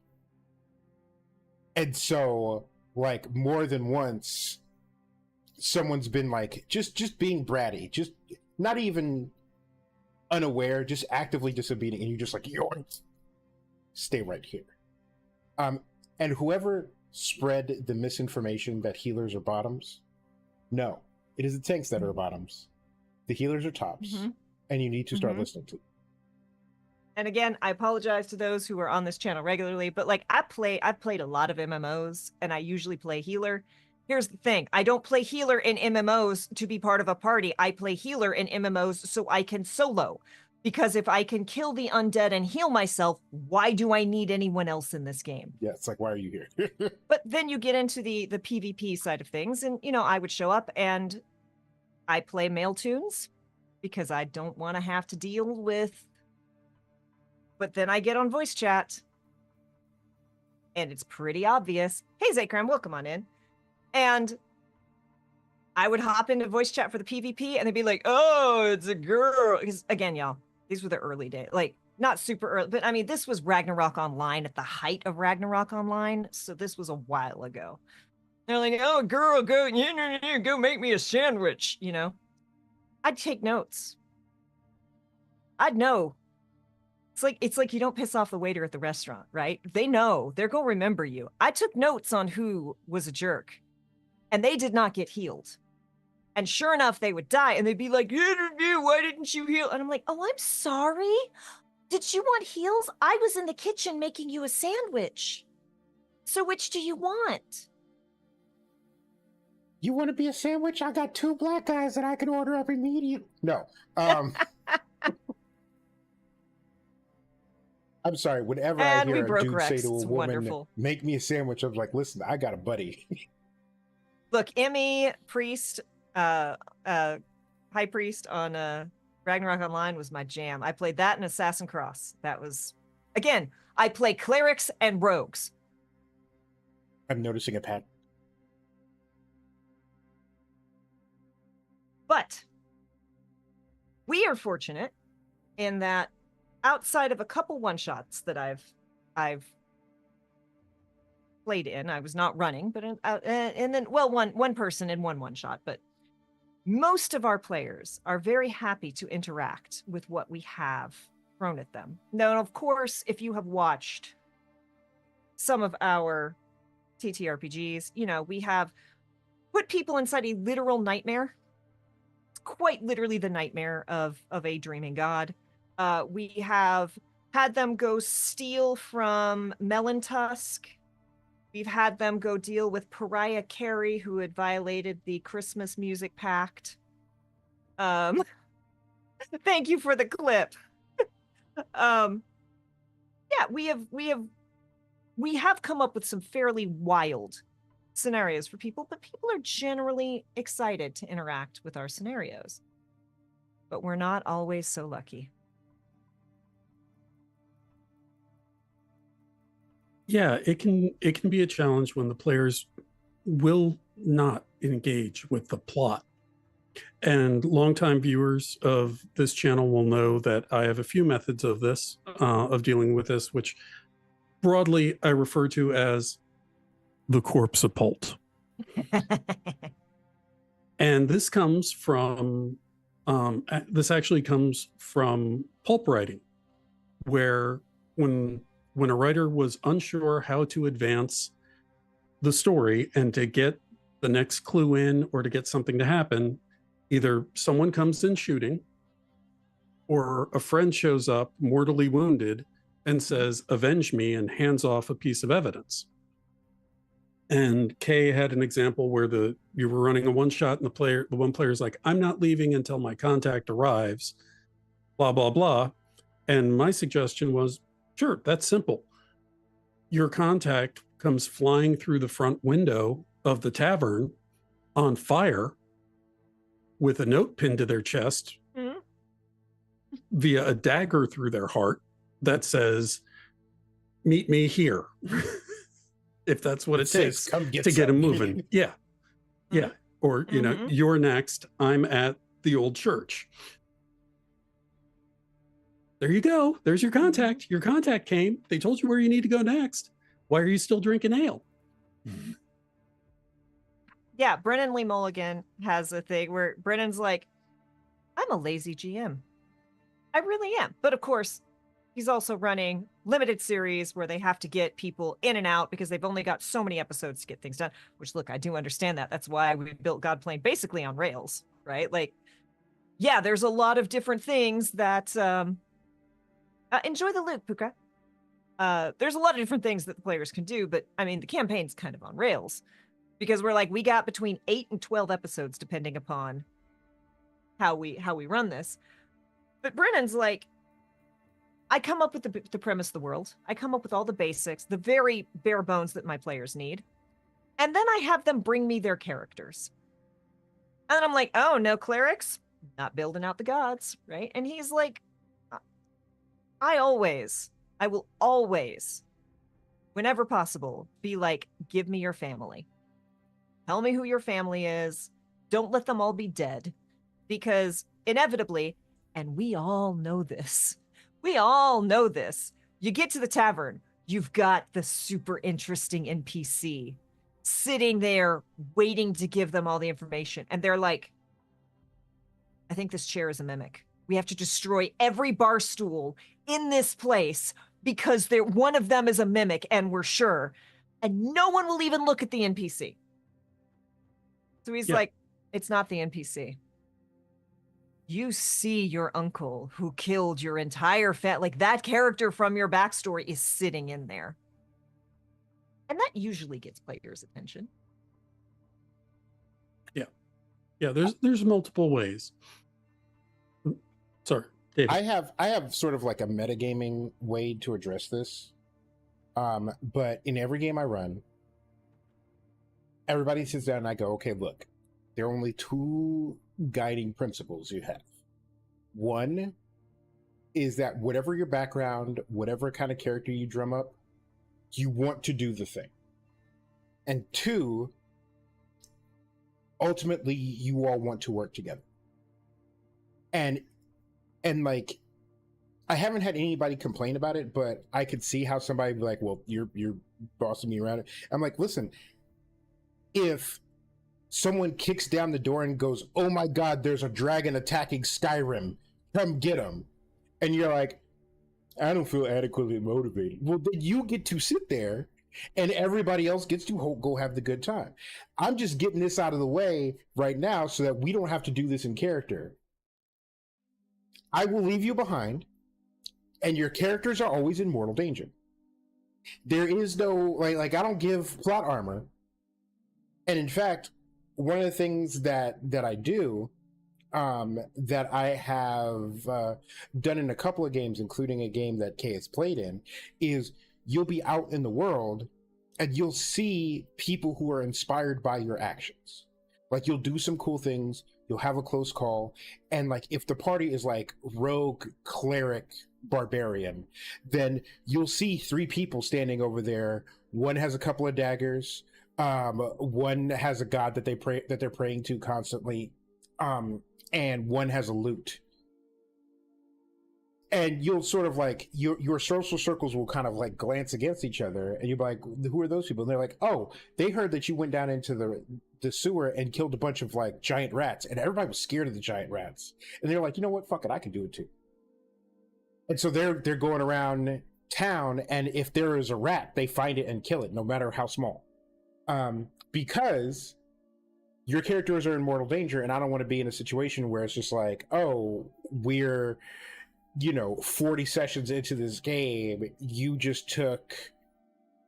Speaker 2: And so, like, more than once, someone's been like, just being bratty, just not even unaware, just actively disobedient, and you're just like, yoink, stay right here. And whoever spread the misinformation that healers are bottoms, no, it is the tanks that are bottoms. The healers are tops, and you need to start listening to them.
Speaker 1: And again, I apologize to those who are on this channel regularly, but like I've played a lot of MMOs, and I usually play healer. Here's the thing. I don't play healer in MMOs to be part of a party. I play healer in MMOs so I can solo. Because if I can kill the undead and heal myself, why do I need anyone else in this game?
Speaker 2: Yeah, it's like, why are you here?
Speaker 1: But then you get into the PvP side of things, and, you know, I would show up and I play male tunes because I don't want to have to deal with... But then I get on voice chat, and it's pretty obvious. Hey, Zakram, welcome on in. And I would hop into voice chat for the PvP, and they'd be like, oh, it's a girl. Because, again, y'all, these were the early days. Like, not super early, but, I mean, this was Ragnarok Online at the height of Ragnarok Online, so this was a while ago. They're like, oh, girl, go make me a sandwich, you know? I'd take notes. I'd know. It's like you don't piss off the waiter at the restaurant, right? They know. They're going to remember you. I took notes on who was a jerk, and they did not get healed. And sure enough, they would die, and they'd be like, why didn't you heal? And I'm like, oh, I'm sorry. Did you want heals? I was in the kitchen making you a sandwich. So which do you want?
Speaker 2: You want to be a sandwich? I got 2 black guys that I can order up immediately. No. I'm sorry, whenever I hear a dude say to a woman, make me a sandwich, I'm like, listen, I got a buddy.
Speaker 1: Look, Emmy, Priest, High Priest on Ragnarok Online was my jam. I played that in Assassin's Cross. That was, again, I play clerics and rogues.
Speaker 2: I'm noticing a pattern.
Speaker 1: But we are fortunate in that outside of a couple one-shots that I've played in, I was not running, but and then, well, one person in one shot, but most of our players are very happy to interact with what we have thrown at them. Now, of course, if you have watched some of our TTRPGs, you know, we have put people inside a literal nightmare. It's quite literally the nightmare of a dreaming god. We have had them go steal from Melon Tusk. We've had them go deal with Pariah Carey, who had violated the Christmas music pact. Thank you for the clip. Yeah, we have come up with some fairly wild scenarios for people, but people are generally excited to interact with our scenarios. But we're not always so lucky.
Speaker 3: Yeah, it can be a challenge when the players will not engage with the plot. And longtime viewers of this channel will know that I have a few methods of this, of dealing with this, which broadly I refer to as the corpse occult. And this comes from, this actually comes from pulp writing, where when when a writer was unsure how to advance the story and to get the next clue in or to get something to happen, either someone comes in shooting or a friend shows up mortally wounded and says, "Avenge me," and hands off a piece of evidence. And Kay had an example where you were running a one shot and the one player's like, "I'm not leaving until my contact arrives, blah, blah, blah." And my suggestion was, sure, that's simple. Your contact comes flying through the front window of the tavern on fire with a note pinned to their chest via a dagger through their heart that says, "Meet me here." If that's what it takes to get them moving. Yeah. Yeah. Or, you know, "You're next. I'm at the old church." There you go. There's your contact. Your contact came. They told you where you need to go next. Why are you still drinking ale?
Speaker 1: Yeah, Brennan Lee Mulligan has a thing where Brennan's like, "I'm a lazy GM. I really am." But of course, he's also running limited series where they have to get people in and out because they've only got so many episodes to get things done, which, look, I do understand that. That's why we built Godplane basically on rails, right? Like, yeah, there's a lot of different things that enjoy the loop, Puka. There's a lot of different things that the players can do, but I mean, the campaign's kind of on rails because we're like, we got between 8 and 12 episodes depending upon how we run this. But Brennan's like, I come up with the premise of the world. I come up with all the basics, the very bare bones that my players need. And then I have them bring me their characters. And I'm like, "Oh, no clerics? Not building out the gods," right? And he's like, I will always, whenever possible, be like, "Give me your family. Tell me who your family is. Don't let them all be dead." Because inevitably, and we all know this, you get to the tavern, you've got the super interesting NPC sitting there waiting to give them all the information. And they're like, "I think this chair is a mimic. We have to destroy every bar stool in this place because one of them is a mimic and we're sure." And no one will even look at the NPC. So he's like, "It's not the NPC. You see your uncle who killed your entire like that character from your backstory is sitting in there." And that usually gets players' attention.
Speaker 3: Yeah. Yeah, there's multiple ways. Sorry, David.
Speaker 2: I have sort of like a metagaming way to address this. But in every game I run, everybody sits down and I go, "Okay, look, there are only two guiding principles you have. One is that whatever your background, whatever kind of character you drum up, you want to do the thing. And two, ultimately, you all want to work together." And like, I haven't had anybody complain about it, but I could see how somebody would be like, "Well, you're bossing me around it." I'm like, listen, if someone kicks down the door and goes, "Oh my God, there's a dragon attacking Skyrim, come get him," and you're like, "I don't feel adequately motivated," well, then you get to sit there and everybody else gets to go have the good time. I'm just getting this out of the way right now so that we don't have to do this in character. I will leave you behind, and your characters are always in mortal danger. There is no, like I don't give plot armor. And in fact, one of the things that I do, that I have done in a couple of games, including a game that Kay has played in, is you'll be out in the world and you'll see people who are inspired by your actions. Like, you'll do some cool things, you'll have a close call, and like if the party is like rogue, cleric, barbarian, then you'll see 3 people standing over there. One has a couple of daggers, one has a god that they're praying to constantly, and one has a lute. And you'll sort of like, your social circles will kind of like glance against each other, and you'll be like, "Who are those people?" And they're like, "Oh, they heard that you went down into the sewer and killed a bunch of like giant rats," and everybody was scared of the giant rats. And they're like, "You know what? Fuck it, I can do it too." And so they're going around town, and if there is a rat, they find it and kill it, no matter how small. Because your characters are in mortal danger, and I don't want to be in a situation where it's just like, oh, we're 40 sessions into this game, you just took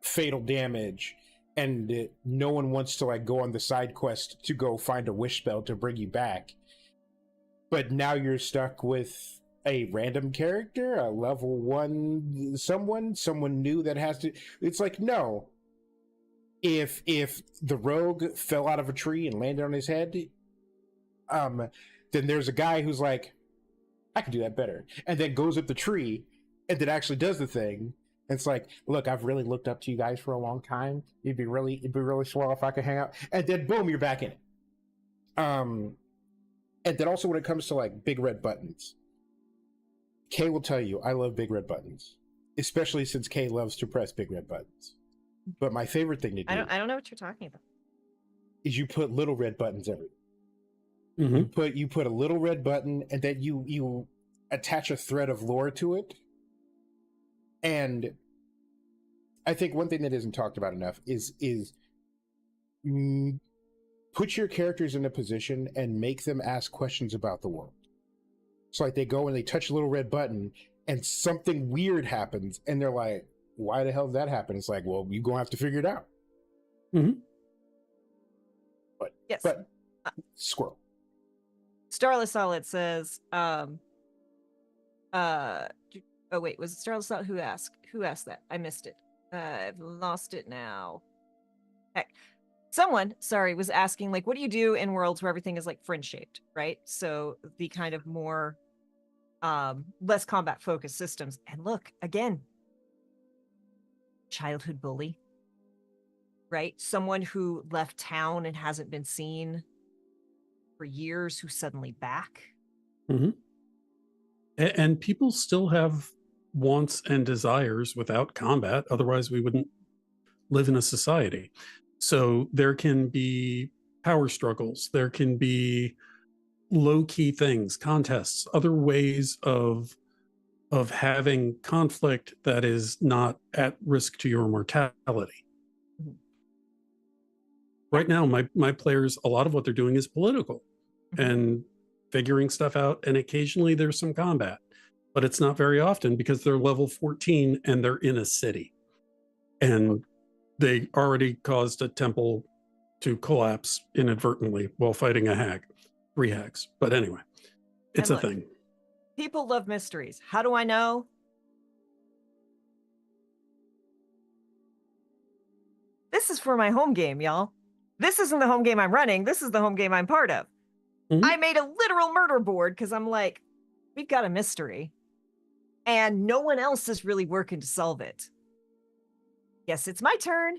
Speaker 2: fatal damage, and no one wants to like go on the side quest to go find a wish spell to bring you back. But now you're stuck with a random character, a level 1 someone new that has to. It's like, no. If the rogue fell out of a tree and landed on his head, then there's a guy who's like, I can do that better, and then goes up the tree and then actually does the thing. And it's like, look, I've really looked up to you guys for a long time. It'd be really swell if I could hang out. And then boom, you're back in it. And then also when it comes to like big red buttons, Kay will tell you I love big red buttons, especially since Kay loves to press big red buttons. But my favorite thing to do,
Speaker 1: I don't know what you're talking about,
Speaker 2: is you put little red buttons everywhere.
Speaker 3: Mm-hmm.
Speaker 2: You put a little red button, and then you attach a thread of lore to it. And I think one thing that isn't talked about enough is put your characters in a position and make them ask questions about the world. So like they go and they touch a little red button and something weird happens, and they're like, why the hell did that happen? It's like, well, you're going to have to figure it out.
Speaker 3: Mm-hmm.
Speaker 2: But squirrel.
Speaker 1: Starless Solid says, oh wait, was it Starless Solid who asked that? I missed it. I've lost it now. Heck. Someone, sorry, was asking, like, what do you do in worlds where everything is like fringe shaped, right? So the kind of more less combat focused systems. And look, again, childhood bully, right? Someone who left town and hasn't been seen for years, who's suddenly back.
Speaker 3: Mm-hmm. And people still have wants and desires without combat. Otherwise, we wouldn't live in a society. So there can be power struggles. There can be low-key things, contests, other ways of having conflict that is not at risk to your mortality. Mm-hmm. Right now, my players, a lot of what they're doing is political and figuring stuff out, and occasionally there's some combat, but it's not very often because they're level 14 and they're in a city, and they already caused a temple to collapse inadvertently while fighting a hag, 3 hags. But anyway, it's a thing.
Speaker 1: People love mysteries. How do I know? This is for my home game, y'all. This isn't the home game I'm running. This is the home game I'm part of. Mm-hmm. I made a literal murder board because I'm like, we've got a mystery and no one else is really working to solve it. Yes, it's my turn.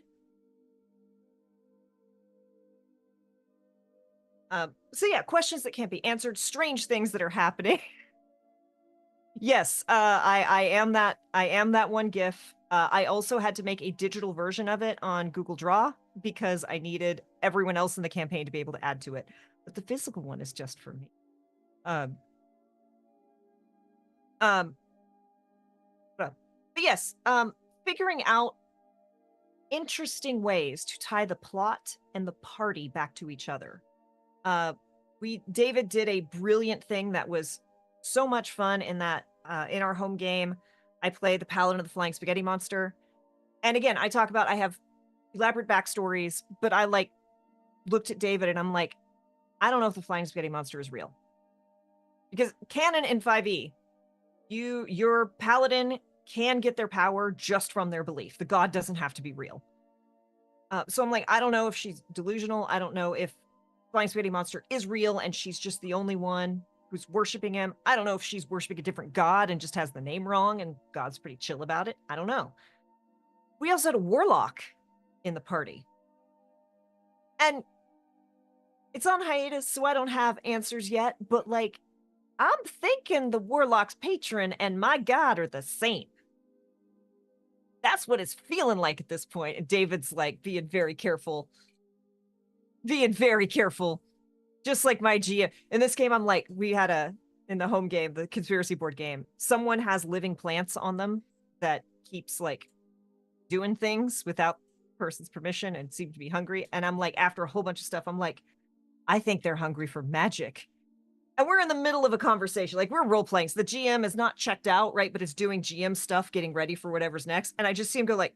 Speaker 1: So yeah, questions that can't be answered, strange things that are happening. Yes, I am that one GIF. I also had to make a digital version of it on Google Draw because I needed everyone else in the campaign to be able to add to it. But the physical one is just for me. But yes, figuring out interesting ways to tie the plot and the party back to each other. David did a brilliant thing that was so much fun in that in our home game. I played the Paladin of the Flying Spaghetti Monster. And again, I talk about I have elaborate backstories, but I like looked at David and I'm like, I don't know if the Flying Spaghetti Monster is real. Because canon in 5e, your paladin can get their power just from their belief. The god doesn't have to be real. So I'm like, I don't know if she's delusional. I don't know if Flying Spaghetti Monster is real and she's just the only one who's worshiping him. I don't know if she's worshiping a different god and just has the name wrong and God's pretty chill about it. I don't know. We also had a warlock in the party. And it's on hiatus, so I don't have answers yet, but like, I'm thinking the warlock's patron and my god are the same. That's what it's feeling like at this point. And David's like being very careful. Just like my GM. In this game, I'm like, we had in the home game, the conspiracy board game, someone has living plants on them that keeps like doing things without person's permission and seem to be hungry. And I'm like, after a whole bunch of stuff, I'm like, I think they're hungry for magic. And we're in the middle of a conversation, like we're role playing. So the GM is not checked out, right? But it's doing GM stuff, getting ready for whatever's next. And I just see him go like,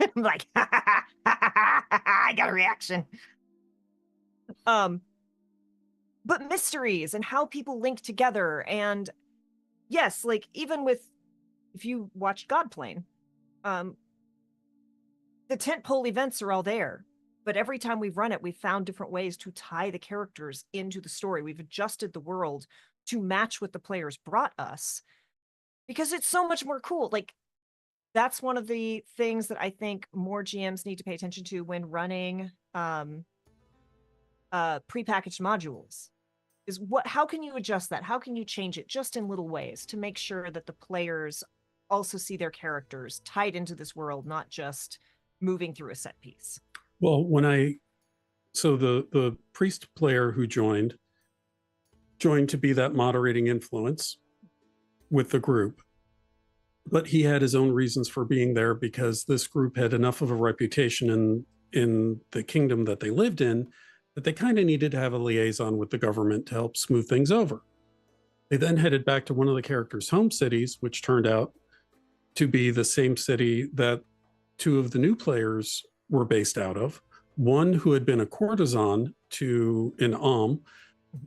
Speaker 1: I'm like, I got a reaction. But mysteries and how people link together. And yes, like even with, if you watched Godplane, the tentpole events are all there. But every time we've run it, we've found different ways to tie the characters into the story. We've adjusted the world to match what the players brought us because it's so much more cool. Like, that's one of the things that I think more GMs need to pay attention to when running prepackaged modules. Is how can you adjust that? How can you change it just in little ways to make sure that the players also see their characters tied into this world, not just moving through a set piece?
Speaker 3: Well, so the priest player who joined to be that moderating influence with the group, but he had his own reasons for being there because this group had enough of a reputation in the kingdom that they lived in that they kind of needed to have a liaison with the government to help smooth things over. They then headed back to one of the characters' home cities, which turned out to be the same city that two of the new players were based out of. One who had been a courtesan in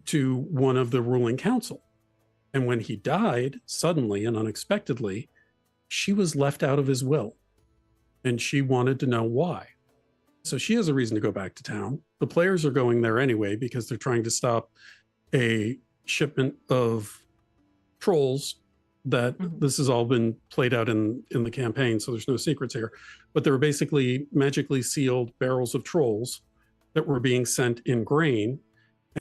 Speaker 3: to one of the ruling council. And when he died, suddenly and unexpectedly, she was left out of his will. And she wanted to know why. So she has a reason to go back to town. The players are going there anyway because they're trying to stop a shipment of trolls that this has all been played out in the campaign, so there's no secrets here. But there were basically magically sealed barrels of trolls that were being sent in grain,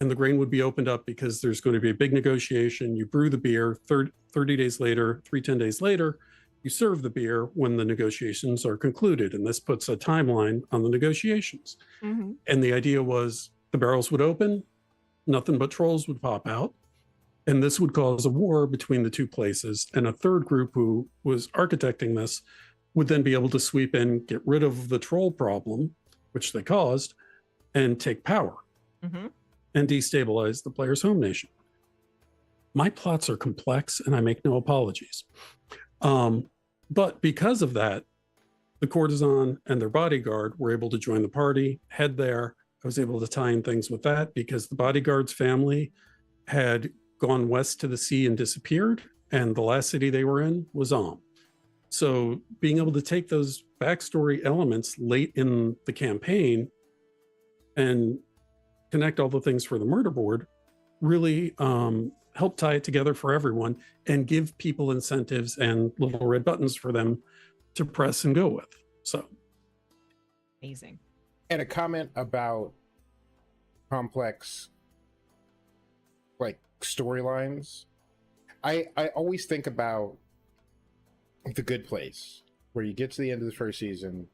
Speaker 3: and the grain would be opened up because there's going to be a big negotiation. You brew the beer, 30 days later, 10 days later, you serve the beer when the negotiations are concluded, and this puts a timeline on the negotiations. And the idea was the barrels would open, nothing but trolls would pop out, and this would cause a war between the two places. And a third group who was architecting this would then be able to sweep in, get rid of the troll problem, which they caused, and take power and destabilize the player's home nation. My plots are complex and I make no apologies. But because of that, the courtesan and their bodyguard were able to join the party, head there. I was able to tie in things with that because the bodyguard's family had gone west to the sea and disappeared, and the last city they were in was So being able to take those backstory elements late in the campaign and connect all the things for the murder board really help tie it together for everyone and give people incentives and little red buttons for them to press and go with. So
Speaker 1: amazing.
Speaker 2: And a comment about complex like storylines. I always think about The Good Place, where you get to the end of the first season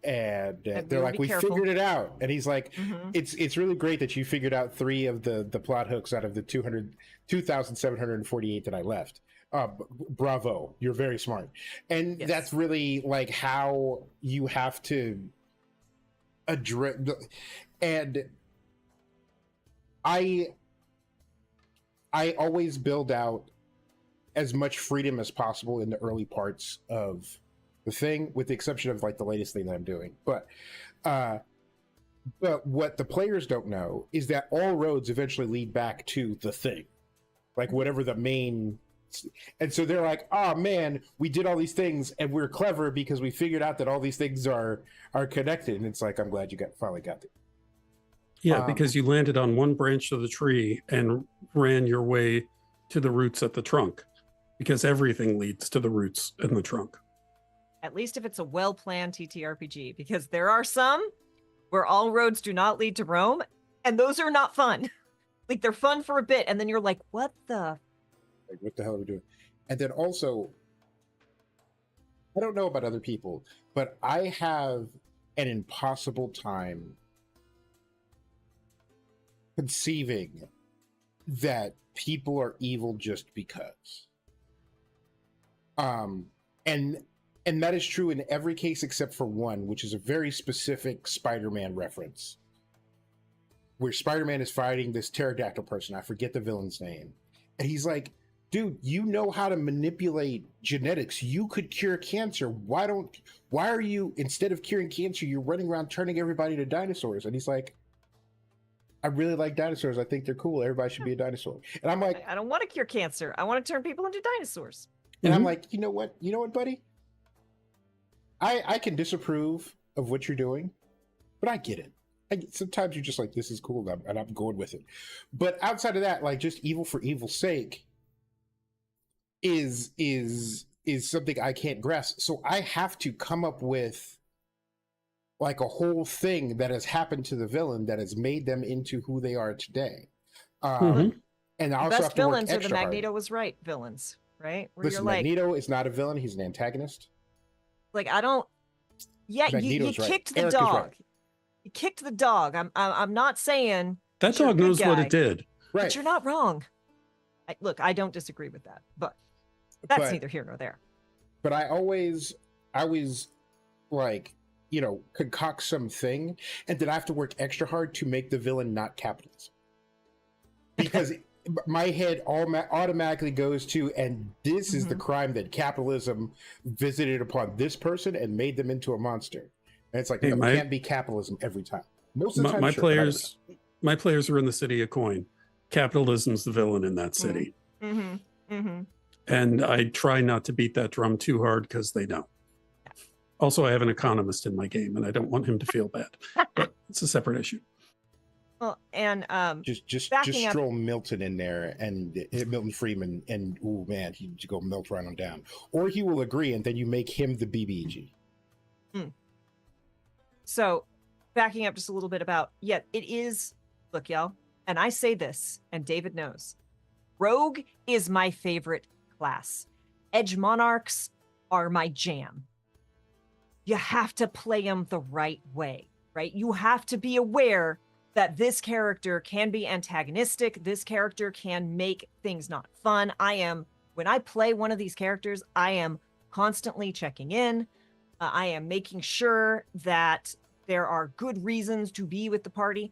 Speaker 2: and they're like, we figured it out. And he's like, it's really great that you figured out 3 of the plot hooks out of the 2,748 that I left. Bravo, you're very smart. And that's really like how you have to address. And I always build out as much freedom as possible in the early parts of the thing, with the exception of like the latest thing that I'm doing. But what the players don't know is that all roads eventually lead back to the thing, like whatever the main. And so they're like, oh man, we did all these things and we're clever because we figured out that all these things are connected. And it's like, I'm glad you finally got it.
Speaker 3: Yeah, because you landed on one branch of the tree and ran your way to the roots at the trunk, because everything leads to the roots in the trunk.
Speaker 1: At least if it's a well-planned TTRPG, because there are some where all roads do not lead to Rome, and those are not fun. Like, they're fun for a bit, and then you're like, what the
Speaker 2: hell are we doing? And then also, I don't know about other people, but I have an impossible time conceiving that people are evil just because. Um, and and that is true in every case except for one, which is a very specific Spider-Man reference, where Spider-Man is fighting this pterodactyl person. I forget the villain's name, and he's like, "Dude, you know how to manipulate genetics. You could cure cancer. Why are you, instead of curing cancer, you're running around turning everybody to dinosaurs?" And he's like, "I really like dinosaurs. I think they're cool. Everybody should be a dinosaur." And I'm like,
Speaker 1: I don't want to cure cancer. I want to turn people into dinosaurs.
Speaker 2: and I'm like, you know what, buddy? I can disapprove of what you're doing, but I get it. Sometimes you're just like, this is cool, and I'm going with it. But outside of that, like, just evil for evil's sake is something I can't grasp. So I have to come up with like a whole thing that has happened to the villain that has made them into who they are today. And I also
Speaker 1: Best
Speaker 2: have to
Speaker 1: villains
Speaker 2: work
Speaker 1: are the
Speaker 2: extra
Speaker 1: Magneto
Speaker 2: hard.
Speaker 1: was right villains, right? Where
Speaker 2: Listen,
Speaker 1: you're like,
Speaker 2: Magneto is not a villain; he's an antagonist.
Speaker 1: like I don't. Yeah, you
Speaker 2: Magneto's right.
Speaker 1: kicked the
Speaker 2: Eric is
Speaker 1: dog.
Speaker 2: right.
Speaker 1: You kicked the dog. I'm not saying
Speaker 3: That
Speaker 1: you're a
Speaker 3: dog
Speaker 1: good
Speaker 3: knows what
Speaker 1: guy,
Speaker 3: it did.
Speaker 2: Right.
Speaker 1: but you're not wrong. Look, I don't disagree with that, but that's
Speaker 2: But-
Speaker 1: neither here nor there.
Speaker 2: But I always like, concoct something, and then I have to work extra hard to make the villain not capitalist, because my head automatically goes to, and this is the crime that capitalism visited upon this person and made them into a monster. And it's like,
Speaker 3: Hey,
Speaker 2: no, it can't be capitalism every time. Most of the time,
Speaker 3: my
Speaker 2: sure, but not every
Speaker 3: players, my players are in the city of coin. Capitalism's the villain in that city, and I try not to beat that drum too hard because they know. Also, I have an economist in my game, and I don't want him to feel bad. But it's a separate issue.
Speaker 1: Well, and
Speaker 2: just
Speaker 1: backing up-
Speaker 2: stroll Milton in there, and Milton Freeman, and oh man, he go melt right on down, or he will agree, and then you make him the BBG.
Speaker 1: So, backing up just a little bit about, it is, look, y'all, and I say this, and David knows, Rogue is my favorite class. Edge Monarchs are my jam. You have to play them the right way, right? You have to be aware that this character can be antagonistic. This character can make things not fun. When I play one of these characters, I am constantly checking in. I am making sure that there are good reasons to be with the party.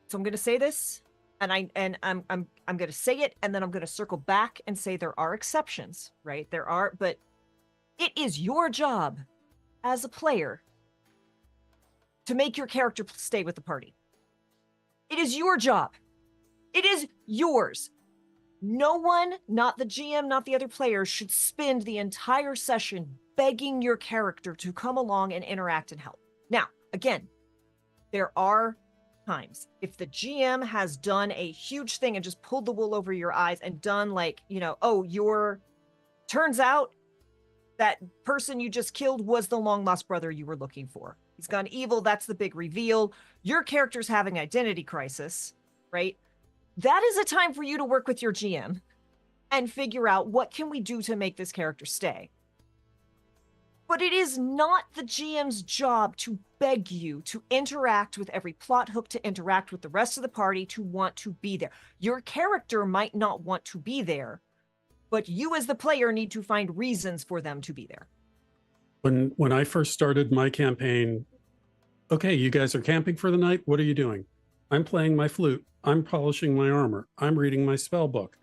Speaker 1: So I'm going to say this, and I'm going to say it, and then I'm going to circle back and say there are exceptions, right? There are, but it is your job as a player to make your character stay with the party. It is your job. It is yours. No one, not the GM, not the other players, should spend the entire session begging your character to come along and interact and help. Now, again, there are times if the GM has done a huge thing and just pulled the wool over your eyes and done like, turns out that person you just killed was the long lost brother you were looking for. He's gone evil. That's the big reveal. Your character's having identity crisis, right? That is a time for you to work with your GM and figure out what can we do to make this character stay. But it is not the GM's job to beg you to interact with every plot hook, to interact with the rest of the party, to want to be there. Your character might not want to be there, but you as the player need to find reasons for them to be there.
Speaker 3: When I first started my campaign, okay, you guys are camping for the night. What are you doing? I'm playing my flute. I'm polishing my armor. I'm reading my spell book.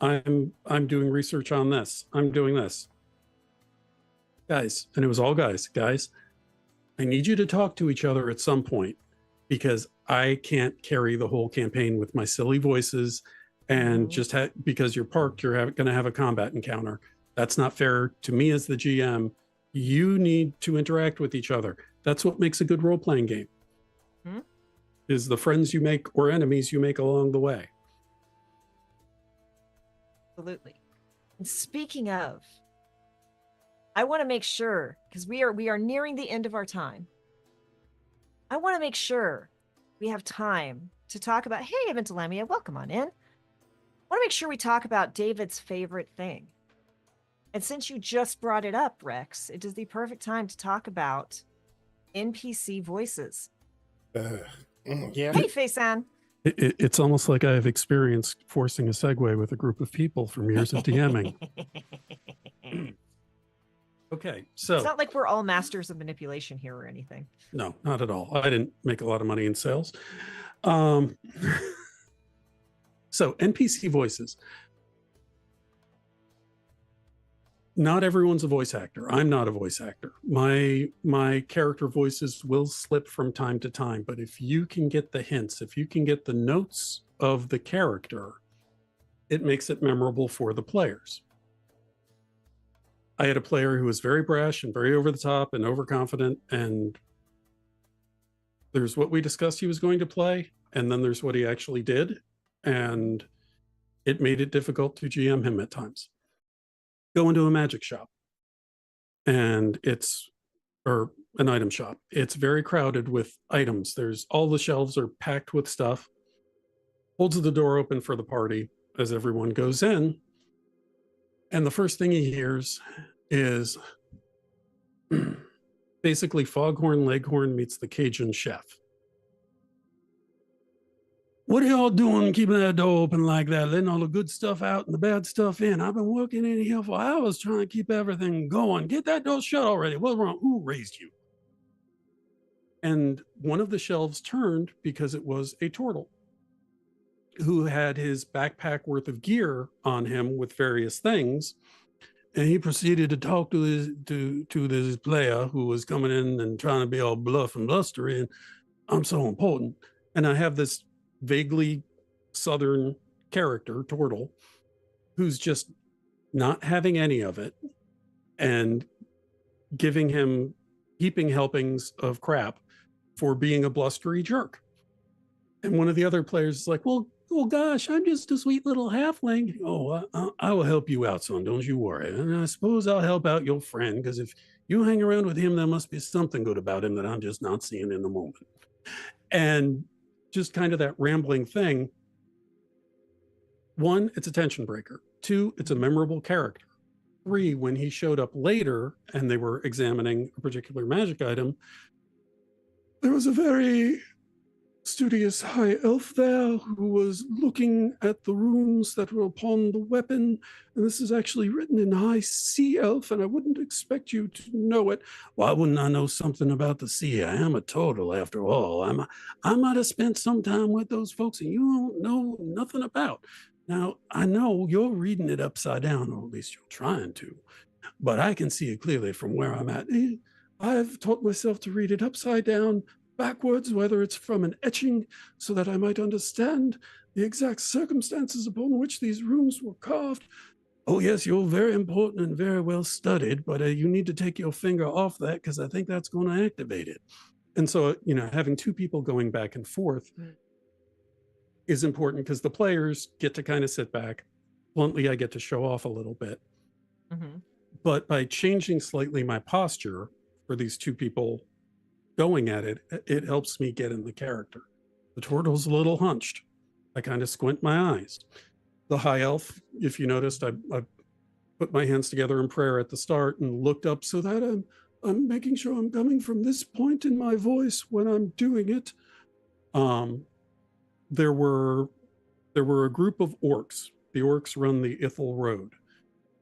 Speaker 3: I'm doing research on this. I'm doing this. Guys, and it was all guys, I need you to talk to each other at some point, because I can't carry the whole campaign with my silly voices and just because you're parked, you're going to have a combat encounter. That's not fair to me as the GM. You need to interact with each other. That's what makes a good role-playing game. Is the friends you make or enemies you make along the way.
Speaker 1: Absolutely. And speaking of, I want to make sure, because we are nearing the end of our time. I want to make sure we have time to talk about, hey, Evantalamia, welcome on in. I want to make sure we talk about David's favorite thing. And since you just brought it up, Rex, it is the perfect time to talk about NPC voices.
Speaker 2: Yeah.
Speaker 1: Hey, Faison.
Speaker 3: It's almost like I have experienced forcing a segue with a group of people from years of DMing. Okay,
Speaker 1: It's
Speaker 3: so
Speaker 1: not like we're all masters of manipulation here or anything.
Speaker 3: no, not at all. I didn't make a lot of money in sales. So NPC voices. Not everyone's a voice actor. I'm not a voice actor. My character voices will slip from time to time, but if you can get the hints, if you can get the notes of the character, it makes it memorable for the players. I had a player who was very brash and very over the top and overconfident, and there's what we discussed he was going to play, and then there's what he actually did, and it made it difficult to GM him at times. Go into a magic shop, and or an item shop. It's very crowded with items. There's all the shelves are packed with stuff. Holds the door open for the party as everyone goes in, and the first thing he hears is basically Foghorn Leghorn meets the Cajun chef. What are y'all doing keeping that door open like that, letting all the good stuff out and the bad stuff in? I've been working in here for hours trying to keep everything going. Get that door shut already. What's wrong? Who raised you? And one of the shelves turned because it was a turtle who had his backpack worth of gear on him with various things. And he proceeded to talk to this player who was coming in and trying to be all bluff and blustery. And I'm so important. And I have this vaguely Southern character, Turtle, who's just not having any of it and giving him heaping helpings of crap for being a blustery jerk. And one of the other players is like, well, gosh, I'm just a sweet little halfling. Oh, I will help you out, son. Don't you worry. And I suppose I'll help out your friend, because if you hang around with him, there must be something good about him that I'm just not seeing in the moment. And just kind of that rambling thing. One, it's a tension breaker. Two, it's a memorable character. Three, when he showed up later and they were examining a particular magic item, there was a very studious high elf there who was looking at the runes that were upon the weapon, and this is actually written in high sea elf, and I wouldn't expect you to know it. Why wouldn't I know something about the sea? I am a turtle after all. I might have spent some time with those folks and you don't know nothing about. Now, I know you're reading it upside down, or at least you're trying to, but I can see it clearly from where I'm at. I've taught myself to read it upside down, backwards, whether it's from an etching, so that I might understand the exact circumstances upon which these runes were carved. Oh yes, you're very important and very well studied, but you need to take your finger off that, because I think that's going to activate it. And so, having two people going back and forth is important, because the players get to kind of sit back. Bluntly, I get to show off a little bit. Mm-hmm. But by changing slightly my posture for these two people going at it, it helps me get in the character. The turtle's a little hunched. I kind of squint my eyes. The high elf, if you noticed, I put my hands together in prayer at the start and looked up so that I'm making sure I'm coming from this point in my voice when I'm doing it. There were a group of orcs. The orcs run the Ithel Road,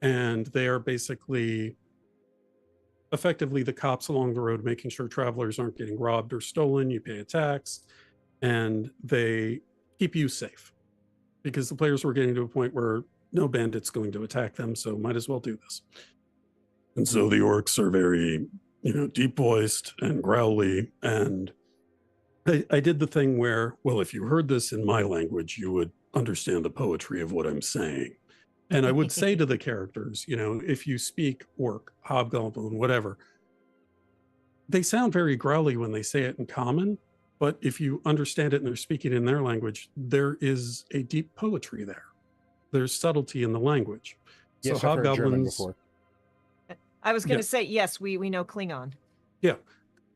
Speaker 3: and they are basically effectively the cops along the road, making sure travelers aren't getting robbed or stolen. You pay a tax, and they keep you safe, because the players were getting to a point where no bandit's going to attack them, so might as well do this. And so the orcs are very, deep voiced and growly. And I did the thing where, well, if you heard this in my language, you would understand the poetry of what I'm saying. And I would say to the characters, if you speak orc, hobgoblin, whatever, they sound very growly when they say it in common, but if you understand it and they're speaking in their language, there is a deep poetry there. There's subtlety in the language.
Speaker 2: Yes,
Speaker 3: so
Speaker 2: I've heard German
Speaker 3: hobgoblins.
Speaker 2: before.
Speaker 1: I was going to say, yes, we know Klingon.
Speaker 3: Yeah,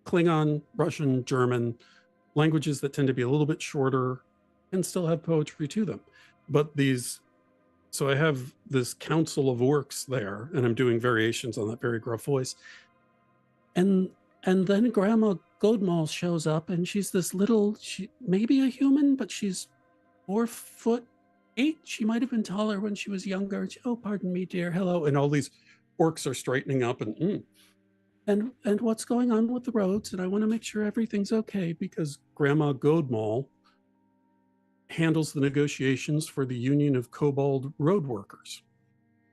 Speaker 3: Klingon, Russian, German, languages that tend to be a little bit shorter and still have poetry to them. But so I have this council of orcs there, and I'm doing variations on that very gruff voice. And then Grandma Godmal shows up, and she's this little, she maybe a human, but she's 4'8". She might have been taller when she was younger. Oh, pardon me, dear. Hello. And all these orcs are straightening up and what's going on with the roads, and I want to make sure everything's okay because Grandma Godmal handles the negotiations for the Union of Kobold Road Workers.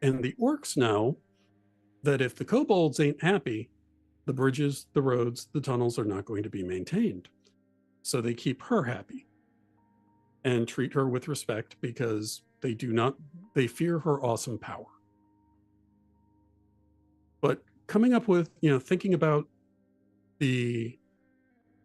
Speaker 3: And the orcs know that if the kobolds ain't happy, the bridges, the roads, the tunnels are not going to be maintained. So they keep her happy and treat her with respect because they fear her awesome power. But coming up with, thinking about the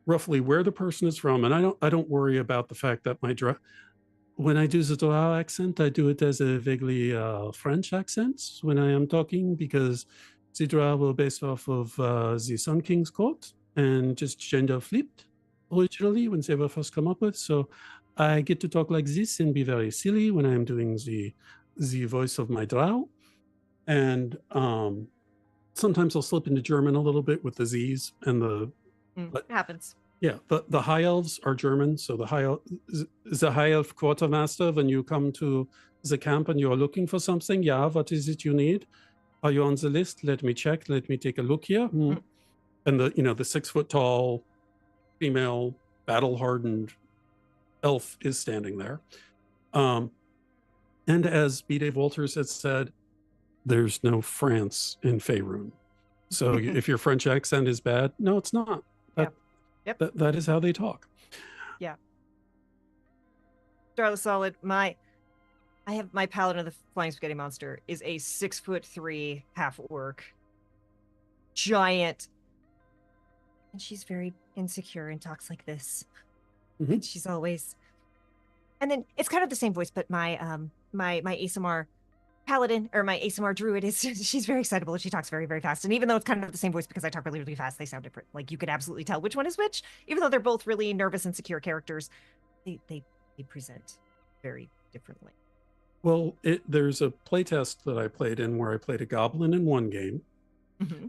Speaker 3: roughly where the person is from, and I don't worry about the fact that when I do the Drow accent, I do it as a vaguely French accent when I am talking, because the Drow were based off of the Sun King's court and just gender flipped originally when they were first come up with. So I get to talk like this and be very silly when I'm doing the voice of my Drow. And sometimes I'll slip into German a little bit with the Z's and
Speaker 1: it happens.
Speaker 3: Yeah, the high elves are German. So the high elf quartermaster, when you come to the camp and you're looking for something, yeah, what is it you need? Are you on the list? Let me check. Let me take a look here. And the 6 foot tall female battle hardened elf is standing there. And as B. Dave Walters has said, there's no France in Faerun. So if your French accent is bad, no, it's not. That is how they talk.
Speaker 1: Yeah. Darla Solid, I have my paladin of the Flying Spaghetti Monster is a 6'3" half orc. Giant. And she's very insecure and talks like this.
Speaker 3: Mm-hmm.
Speaker 1: And she's always. And then it's kind of the same voice, but my ASMR paladin or my ASMR druid she's very excitable and she talks very, very fast. And even though it's kind of the same voice because I talk really, really fast, they sound different. Like you could absolutely tell which one is which, even though they're both really nervous and secure characters. They present very differently.
Speaker 3: Well, there's a playtest that I played in where I played a goblin in one game.
Speaker 1: Mm-hmm.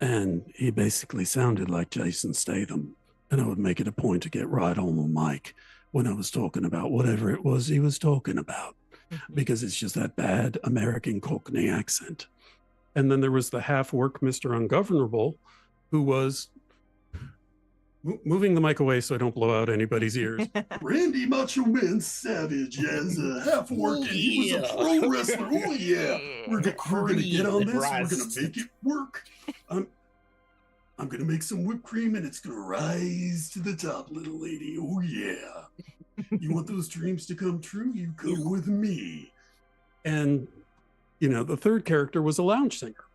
Speaker 3: And he basically sounded like Jason Statham. And I would make it a point to get right on the mic when I was talking about whatever it was he was talking about. Because it's just that bad American Cockney accent. And then there was the half-orc Mr. Ungovernable, who was moving the mic away so I don't blow out anybody's ears. Randy Macho Man Savage as a half-orc, and he was a pro wrestler. Oh yeah, we're gonna get on this. We're gonna make it work. I'm gonna make some whipped cream, and it's gonna rise to the top, little lady. Oh yeah. You want those dreams to come true? You come with me. And, the third character was a lounge singer,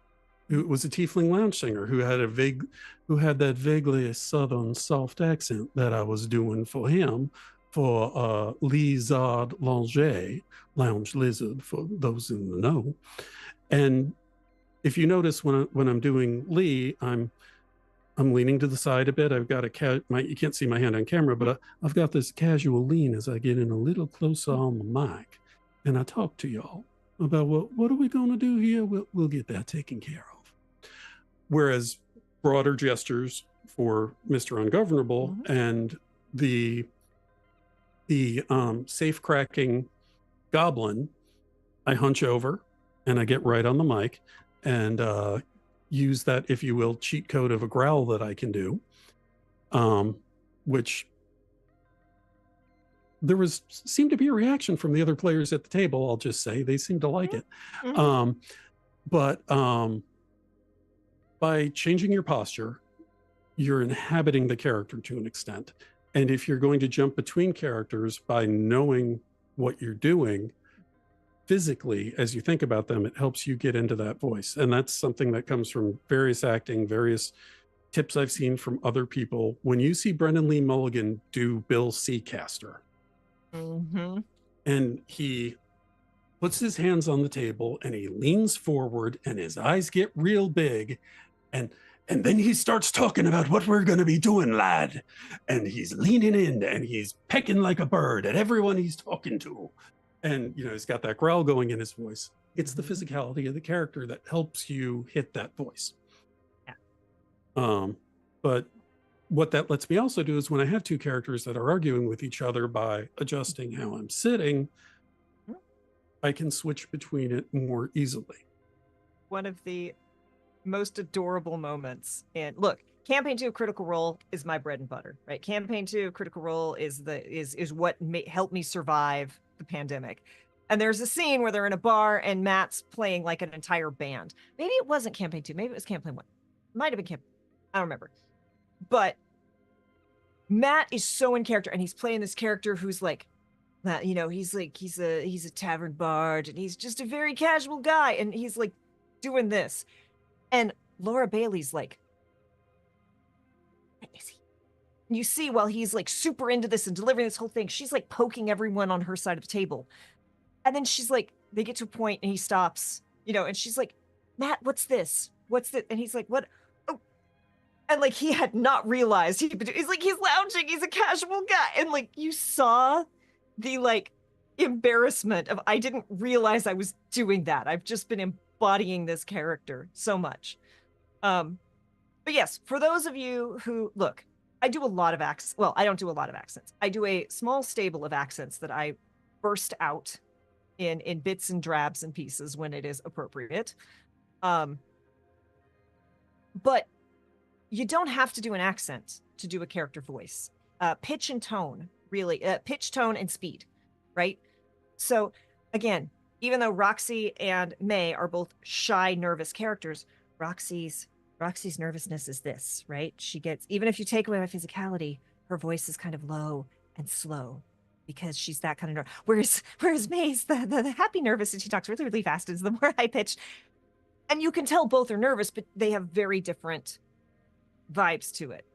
Speaker 3: who was a tiefling lounge singer who had that vaguely southern soft accent that I was doing for him for Lizard Langer, lounge lizard for those in the know. And if you notice when I'm doing Lee, I'm leaning to the side a bit. I've got you can't see my hand on camera, but I've got this casual lean as I get in a little closer on the mic and I talk to y'all about what are we going to do here? We'll get that taken care of. Whereas broader gestures for Mr. Ungovernable and the safe cracking goblin, I hunch over and I get right on the mic and use that, if you will, cheat code of a growl that I can do, which seemed to be a reaction from the other players at the table. I'll just say they seem to like it. But by changing your posture, you're inhabiting the character to an extent. And if you're going to jump between characters by knowing what you're doing, physically, as you think about them, it helps you get into that voice. And that's something that comes from various tips I've seen from other people. When you see Brendan Lee Mulligan do Bill Seacaster, and he puts his hands on the table and he leans forward and his eyes get real big and then he starts talking about what we're going to be doing, lad. And he's leaning in and he's pecking like a bird at everyone he's talking to. And, he's got that growl going in his voice. It's the physicality of the character that helps you hit that voice. Yeah. But what that lets me also do is when I have two characters that are arguing with each other, by adjusting how I'm sitting, I can switch between it more easily.
Speaker 1: one of the most adorable moments. And look, campaign 2 of Critical Role is my bread and butter, right? Campaign 2 of Critical Role is what helped me survive the pandemic. And there's a scene where they're in a bar and Matt's playing like an entire band. Maybe it wasn't campaign 2, maybe it was campaign 1. Might have been I don't remember. But Matt is so in character, and he's playing this character who's like, you know, he's a tavern bard, and he's just a very casual guy, and he's like doing this. And Laura Bailey's like, what is he? And you see, while he's like super into this and delivering this whole thing, she's like poking everyone on her side of the table. And then she's like, they get to a point and he stops, you know, and she's like, Matt, what's this? What's this? And he's like, what? Oh. And like, he had not realized he's like, he's lounging, he's a casual guy. And like, you saw the like embarrassment of, I didn't realize I was doing that. I've just been embodying this character so much. But yes, for those of you who look, I do a lot of accents. Well, I don't do a lot of accents. I do a small stable of accents that I burst out in bits and drabs and pieces when it is appropriate. But you don't have to do an accent to do a character voice. Pitch and tone, really. Pitch, tone, and speed, right? So again, even though Roxy and May are both shy, nervous characters, Roxy's nervousness is this, right? She gets, even if you take away my physicality, her voice is kind of low and slow because she's that kind of nerve. Whereas May's the happy nervous, and she talks really, really fast, is the more high pitched. And you can tell both are nervous, but they have very different vibes to it.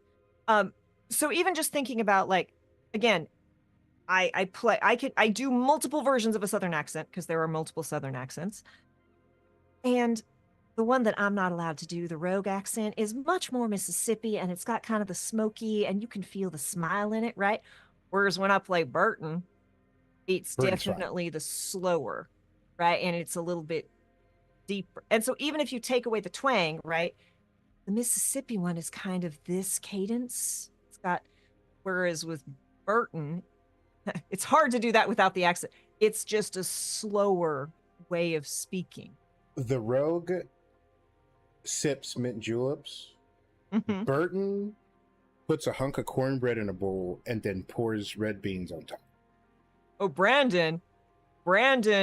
Speaker 1: So even just thinking about, like, again, I do multiple versions of a Southern accent because there are multiple Southern accents. And the one that I'm not allowed to do, the rogue accent, is much more Mississippi, and it's got kind of the smoky, and you can feel the smile in it, right? Whereas when I play Burton, it's definitely the slower, right? And it's a little bit deeper. And so even if you take away the twang, right, the Mississippi one is kind of this cadence. It's got, whereas with Burton, it's hard to do that without the accent. It's just a slower way of speaking.
Speaker 2: The rogue sips mint juleps.
Speaker 1: Mm-hmm.
Speaker 2: Burton puts a hunk of cornbread in a bowl and then pours red beans on top.
Speaker 1: Oh, Brandon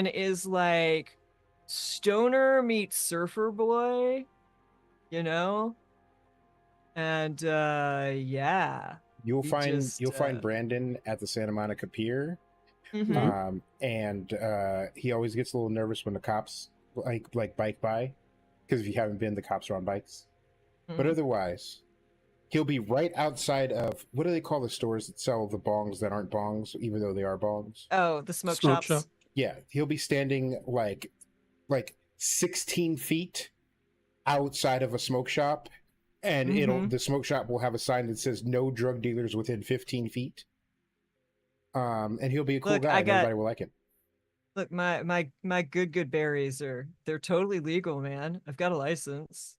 Speaker 1: is like stoner meets surfer boy, you know? And yeah.
Speaker 2: You'll find Brandon at the Santa Monica Pier.
Speaker 1: Mm-hmm.
Speaker 2: And he always gets a little nervous when the cops like bike by, because if you haven't been, the cops are on bikes. Mm-hmm. But otherwise, he'll be right outside of, what do they call the stores that sell the bongs that aren't bongs, even though they are bongs?
Speaker 1: Oh, the smoke shops.
Speaker 3: Shop.
Speaker 2: Yeah, he'll be standing like 16 feet outside of a smoke shop, and the smoke shop will have a sign that says "No drug dealers within 15 feet." And he'll be a cool guy, and everybody will like him.
Speaker 1: Look, my good berries they're totally legal, man. I've got a license.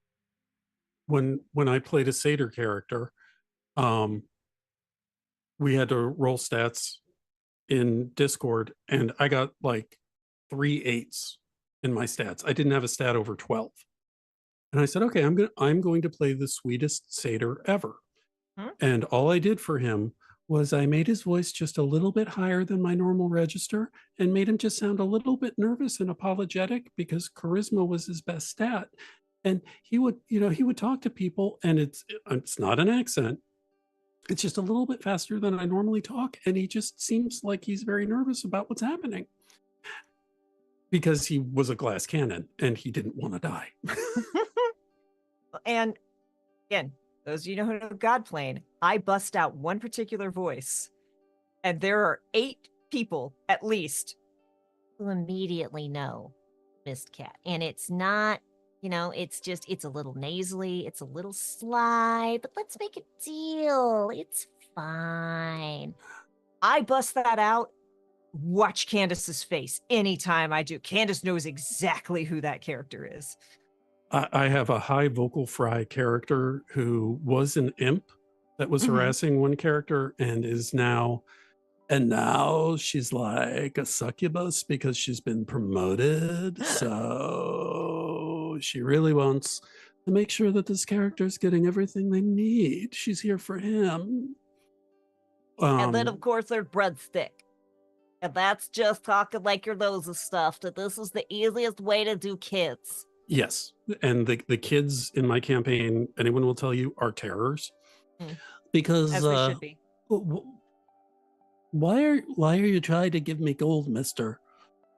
Speaker 3: When I played a satyr character, we had to roll stats in Discord, and I got like 3 8s in my stats. I didn't have a stat over 12. And I said, okay, I'm going to play the sweetest satyr ever. And all I did for him was I made his voice just a little bit higher than my normal register and made him just sound a little bit nervous and apologetic, because charisma was his best stat. And he would talk to people, and it's not an accent. It's just a little bit faster than I normally talk. And he just seems like he's very nervous about what's happening, because he was a glass cannon and he didn't want to die.
Speaker 1: And again, those of you who know Godplane, I bust out one particular voice, and there are 8 people at least who immediately know Mist Cat. And it's not, it's a little nasally, it's a little sly, but let's make a deal. It's fine. I bust that out. Watch Candace's face anytime I do. Candace knows exactly who that character is.
Speaker 3: I have a high vocal fry character who was an imp that was harassing one character and now she's like a succubus because she's been promoted. So she really wants to make sure that this character is getting everything they need. She's here for him.
Speaker 1: And then, of course, there's breadstick. And that's just talking like your nose is stuffed. And this is the easiest way to do kids.
Speaker 3: Yes. And the kids in my campaign, anyone will tell you, are terrors. Because
Speaker 1: as they should be.
Speaker 3: Why are you trying to give me gold, mister?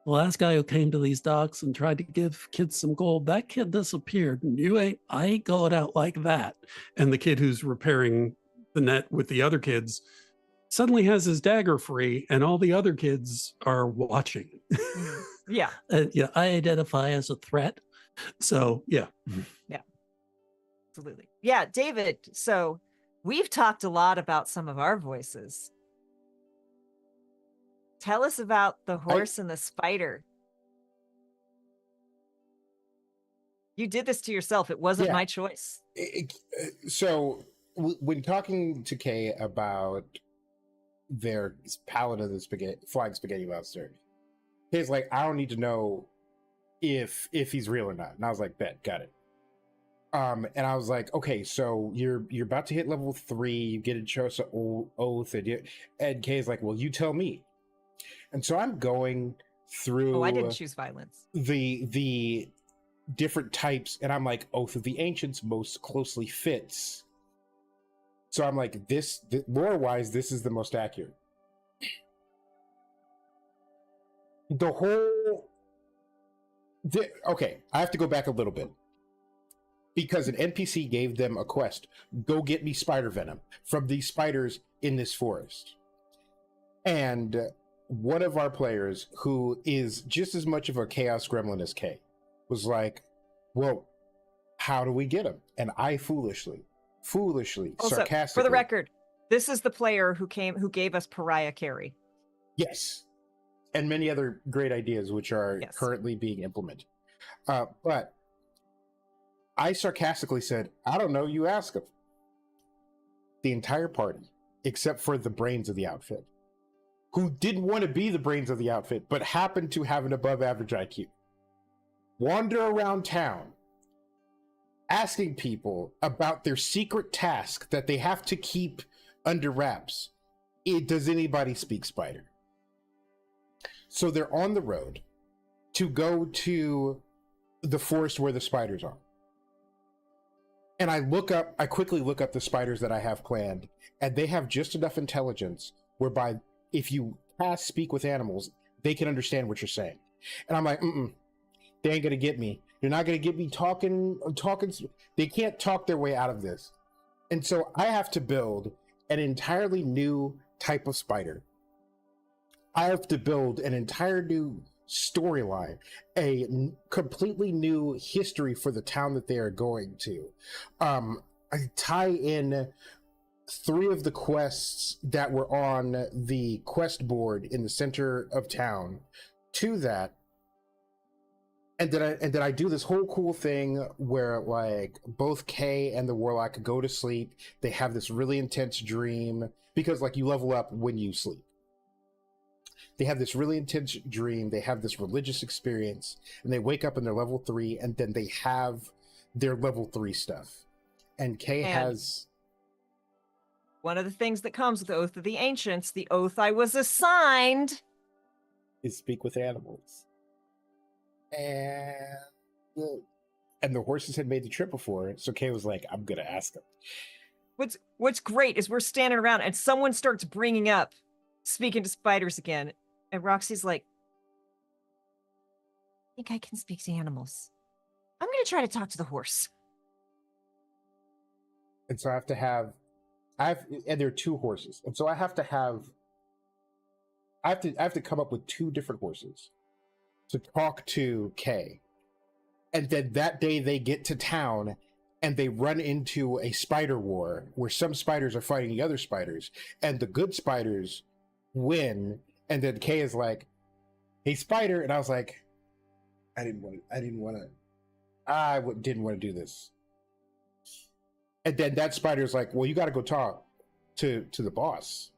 Speaker 3: The last guy who came to these docks and tried to give kids some gold, that kid disappeared. And I ain't going out like that. And the kid who's repairing the net with the other kids suddenly has his dagger free, and all the other kids are watching.
Speaker 1: Yeah.
Speaker 3: I identify as a threat. So, yeah.
Speaker 1: Yeah. Absolutely. Yeah, David, so we've talked a lot about some of our voices. Tell us about the horse and the spider. You did this to yourself. It wasn't my choice.
Speaker 2: So when talking to Kay about their paladin, the flying spaghetti monster, Kay's like, I don't need to know if he's real or not. And I was like, bet, got it. And I was like, okay, so you're about to hit level 3, you get a choice of oath, and Kay's like, well, you tell me. And so I'm going through.
Speaker 1: Oh, I didn't choose violence.
Speaker 2: The different types, and I'm like, Oath of the Ancients most closely fits. So I'm like, this lore-wise, this is the most accurate. Okay, I have to go back a little bit. Because an NPC gave them a quest. Go get me spider venom from these spiders in this forest. And one of our players, who is just as much of a chaos gremlin as Kay, was like, well, how do we get them? And I foolishly,
Speaker 1: also,
Speaker 2: sarcastically.
Speaker 1: For the record, this is the player who gave us Pariah Carry.
Speaker 2: Yes. And many other great ideas, which are currently being implemented. But I sarcastically said, I don't know, you ask them. The entire party, except for the brains of the outfit, who didn't want to be the brains of the outfit, but happened to have an above average IQ, wander around town asking people about their secret task that they have to keep under wraps. Does anybody speak spider? So they're on the road to go to the forest where the spiders are. And I quickly look up the spiders that I have planned, and they have just enough intelligence whereby if you speak with animals, they can understand what you're saying. And I'm like, they ain't gonna get me. They're not gonna get me talking. They can't talk their way out of this. And so I have to build an entirely new type of spider. I have to build an entire new storyline, a completely new history for the town that they are going to. I tie in 3 of the quests that were on the quest board in the center of town to that. And then I do this whole cool thing where, like, both Kay and the warlock go to sleep. They have this really intense dream because, like, you level up when you sleep. They have this really intense dream. They have this religious experience, and they wake up and they're level 3, and then they have their level 3 stuff. And Kay has.
Speaker 1: One of the things that comes with the Oath of the Ancients, the oath I was assigned,
Speaker 2: is speak with animals. And the horses had made the trip before, so Kay was like, I'm gonna ask them.
Speaker 1: What's great is we're standing around and someone starts bringing up speaking to spiders again, and Roxy's like, I think I can speak to animals. I'm gonna try to talk to the horse.
Speaker 2: And so and there are 2 horses, and so I have to come up with 2 different horses to talk to Kay. And then that day they get to town and they run into a spider war where some spiders are fighting the other spiders, and the good spiders win. And then Kay is like, hey, spider. And I was like, I didn't want to do this. And then that spider is like, well, you got to go talk to the boss.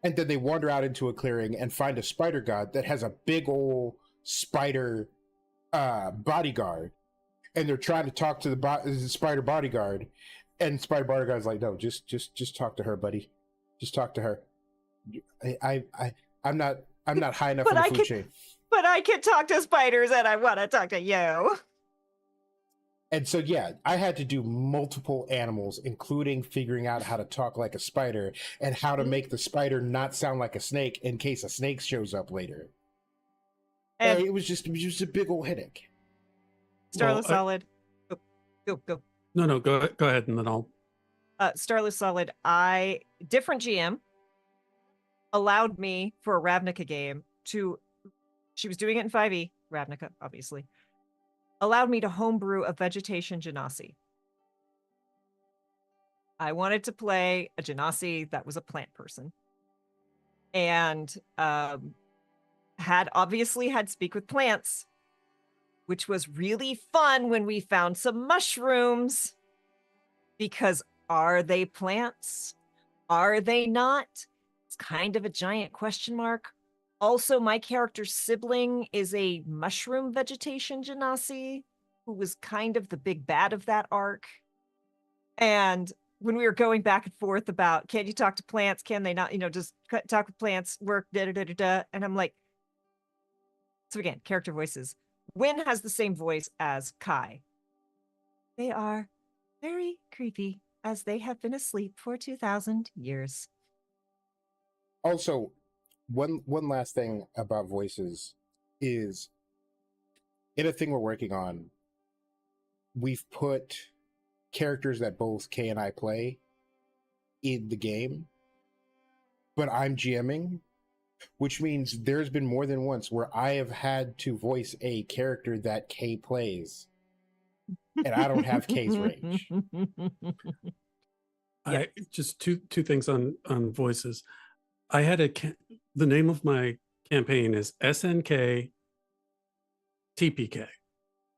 Speaker 2: And then they wander out into a clearing and find a spider god that has a big old spider bodyguard and they're trying to talk to the spider bodyguard, and spider bodyguard's like, no, just talk to her, buddy. Just talk to her. I'm not high enough in the food chain.
Speaker 1: But I can talk to spiders, and I want to talk to you.
Speaker 2: And so, yeah, I had to do multiple animals, including figuring out how to talk like a spider and how to make the spider not sound like a snake in case a snake shows up later. And it was just a big old headache.
Speaker 1: Starless Solid. Go.
Speaker 3: No, go ahead, and then I'll.
Speaker 1: Starless Solid, different GM allowed me for a Ravnica game she was doing it in 5e, Ravnica, obviously, allowed me to homebrew a vegetation genasi. I wanted to play a genasi that was a plant person. And had speak with plants, which was really fun when we found some mushrooms. Because are they plants? Are they not? It's kind of a giant question mark. Also, my character's sibling is a mushroom vegetation genasi who was kind of the big bad of that arc. And when we were going back and forth about, can you talk to plants? Can they not, just talk with plants, work, da-da-da-da-da. And I'm like, so again, character voices. Wynn has the same voice as Kai. They are very creepy, as they have been asleep for 2,000 years.
Speaker 2: Also, one last thing about voices is, in a thing we're working on, we've put characters that both Kay and I play in the game, but I'm GMing, which means there's been more than once where I have had to voice a character that Kay plays, and I don't have Kay's range.
Speaker 3: Just two things on voices. I had the name of my campaign is SNK TPK.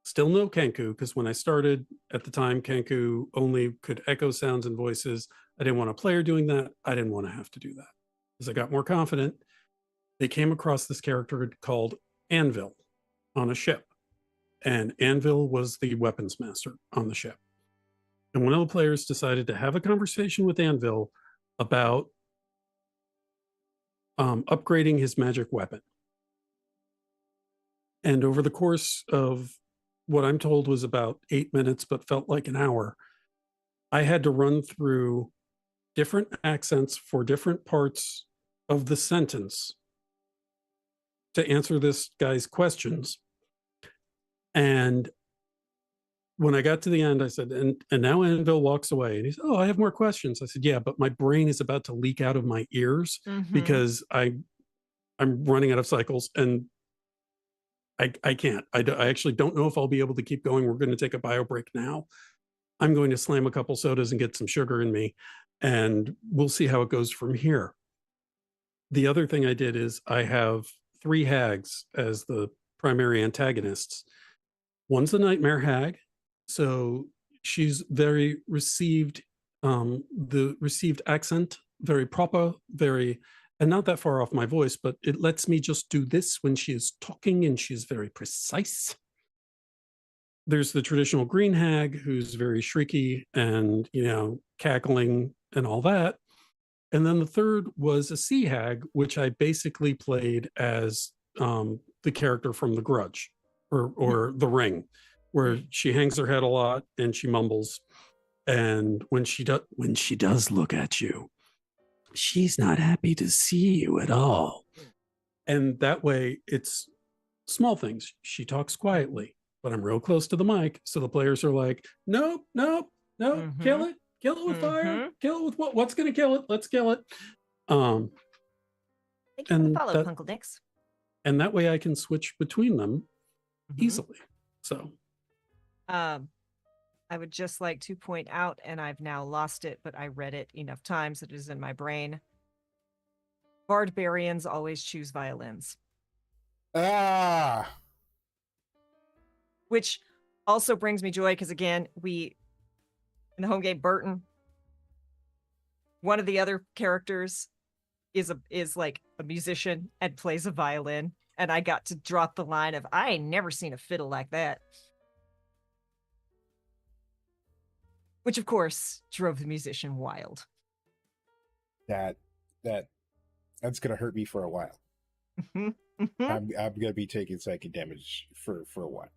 Speaker 3: Still no Kenku, because when I started at the time, Kenku only could echo sounds and voices. I didn't want a player doing that. I didn't want to have to do that. As I got more confident, they came across this character called Anvil on a ship. And Anvil was the weapons master on the ship. And one of the players decided to have a conversation with Anvil about upgrading his magic weapon. And over the course of what I'm told was about 8 minutes, but felt like an hour, I had to run through different accents for different parts of the sentence to answer this guy's questions. And when I got to the end, I said, and now Anvil walks away. And he said, oh, I have more questions. I said, yeah, but my brain is about to leak out of my ears because I'm running out of cycles, and I can't. I actually don't know if I'll be able to keep going. We're going to take a bio break now. I'm going to slam a couple sodas and get some sugar in me, and we'll see how it goes from here. The other thing I did is I have 3 hags as the primary antagonists. One's the nightmare hag. So she's very received, the received accent, very proper, and not that far off my voice, but it lets me just do this when she is talking, and she's very precise. There's the traditional green hag, who's very shrieky and, cackling and all that. And then the third was a sea hag, which I basically played as the character from The Grudge or The Ring, where she hangs her head a lot and she mumbles. And when she does look at you, she's not happy to see you at all. And that way it's small things. She talks quietly, but I'm real close to the mic. So the players are like, nope, kill it with fire, kill it with what's going to kill it? Let's kill it.
Speaker 1: Thank you for the follow, Uncle Dix.
Speaker 3: And that way I can switch between them easily. So
Speaker 1: I would just like to point out, and I've now lost it, but I read it enough times that it is in my brain. Barbarians always choose violins. Which also brings me joy, because again, in the home game, Burton, one of the other characters is like a musician and plays a violin, and I got to drop the line of, I ain't never seen a fiddle like that. which of course drove the musician wild.
Speaker 2: That's gonna hurt me for a while. I'm gonna be taking psychic damage for a while.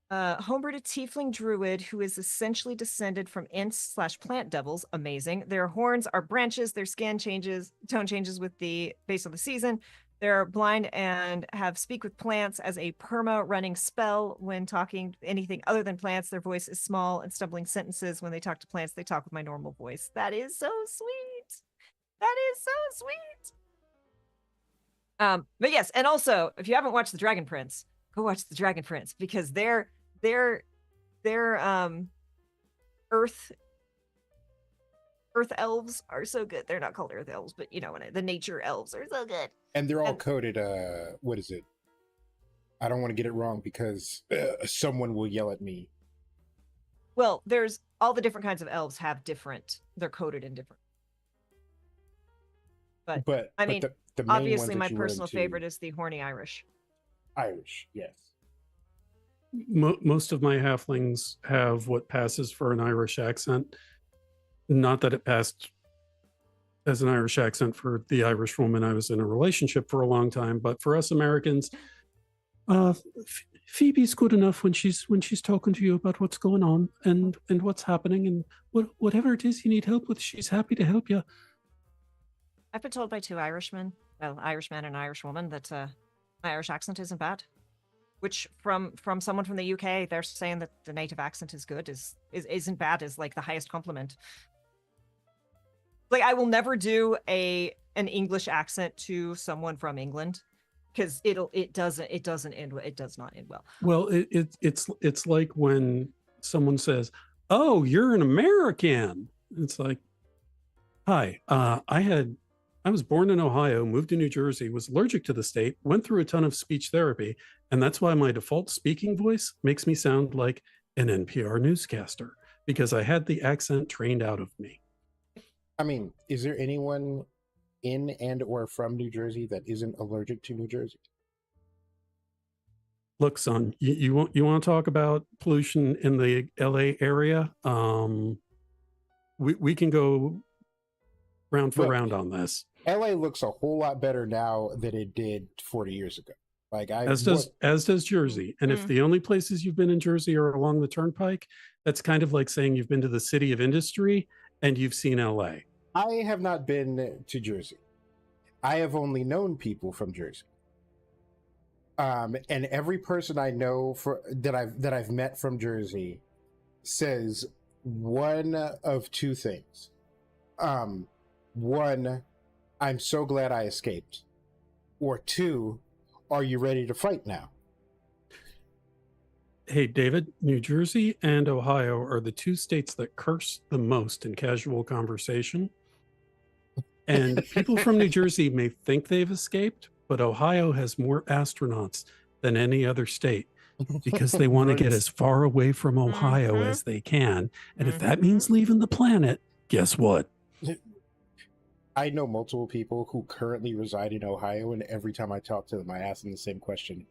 Speaker 1: Homebrewed a tiefling druid who is essentially descended from ints/plant devils. Amazing. Their horns are branches. Their tone changes with the based on the season. They're blind and have speak with plants as a perma running spell. When talking anything other than plants, their voice is small and stumbling sentences. When they talk to plants, they talk with my normal voice. That is so sweet. That is so sweet. But yes, and also if you haven't watched The Dragon Prince, go watch The Dragon Prince, because their earth elves are so good. They're not called earth elves, but you know, the nature elves are so good.
Speaker 2: And they're all coded, what is it? I don't want to get it wrong because someone will yell at me.
Speaker 1: Well, there's all the different kinds of elves have different, they're coded in different. But I mean, the obviously my personal favorite is the horny Irish.
Speaker 2: Irish, yes.
Speaker 3: Most of my halflings have what passes for an Irish accent. Not that it passed as an Irish accent for the Irish woman I was in a relationship for a long time, but for us Americans, Phoebe's good enough when she's talking to you about what's going on and what's happening, and whatever it is you need help with, she's happy to help you.
Speaker 1: I've been told by two Irishmen, Irishman and Irish woman, that my Irish accent isn't bad. Which from someone from the UK, they're saying that the native accent is good, isn't bad, is like the highest compliment. Like, I will never do an English accent to someone from England, because it does not end well.
Speaker 3: Well, it's like when someone says, "Oh, you're an American." It's like, "Hi, I was born in Ohio, moved to New Jersey, was allergic to the state, went through a ton of speech therapy, and that's why my default speaking voice makes me sound like an NPR newscaster, because I had the accent trained out of me."
Speaker 2: I mean, is there anyone in and or from New Jersey that isn't allergic to New Jersey?
Speaker 3: Look, son, you want to talk about pollution in the LA area? We can go round for round on this.
Speaker 2: LA looks a whole lot better now than it did 40 years ago. Like as does Jersey.
Speaker 3: And if the only places you've been in Jersey are along the turnpike, that's kind of like saying you've been to the city of industry and you've seen LA.
Speaker 2: I have not been to Jersey. I have only known people from Jersey. And every person I know that I've met from Jersey says one of two things. One, I'm so glad I escaped. Or two, are you ready to fight now?
Speaker 3: Hey, David, New Jersey and Ohio are the two states that curse the most in casual conversation. And people from New Jersey may think they've escaped, but Ohio has more astronauts than any other state because they want to get as far away from Ohio as they can. And if that means leaving the planet, guess what?
Speaker 2: I know multiple people who currently reside in Ohio, and every time I talk to them, I ask them the same question: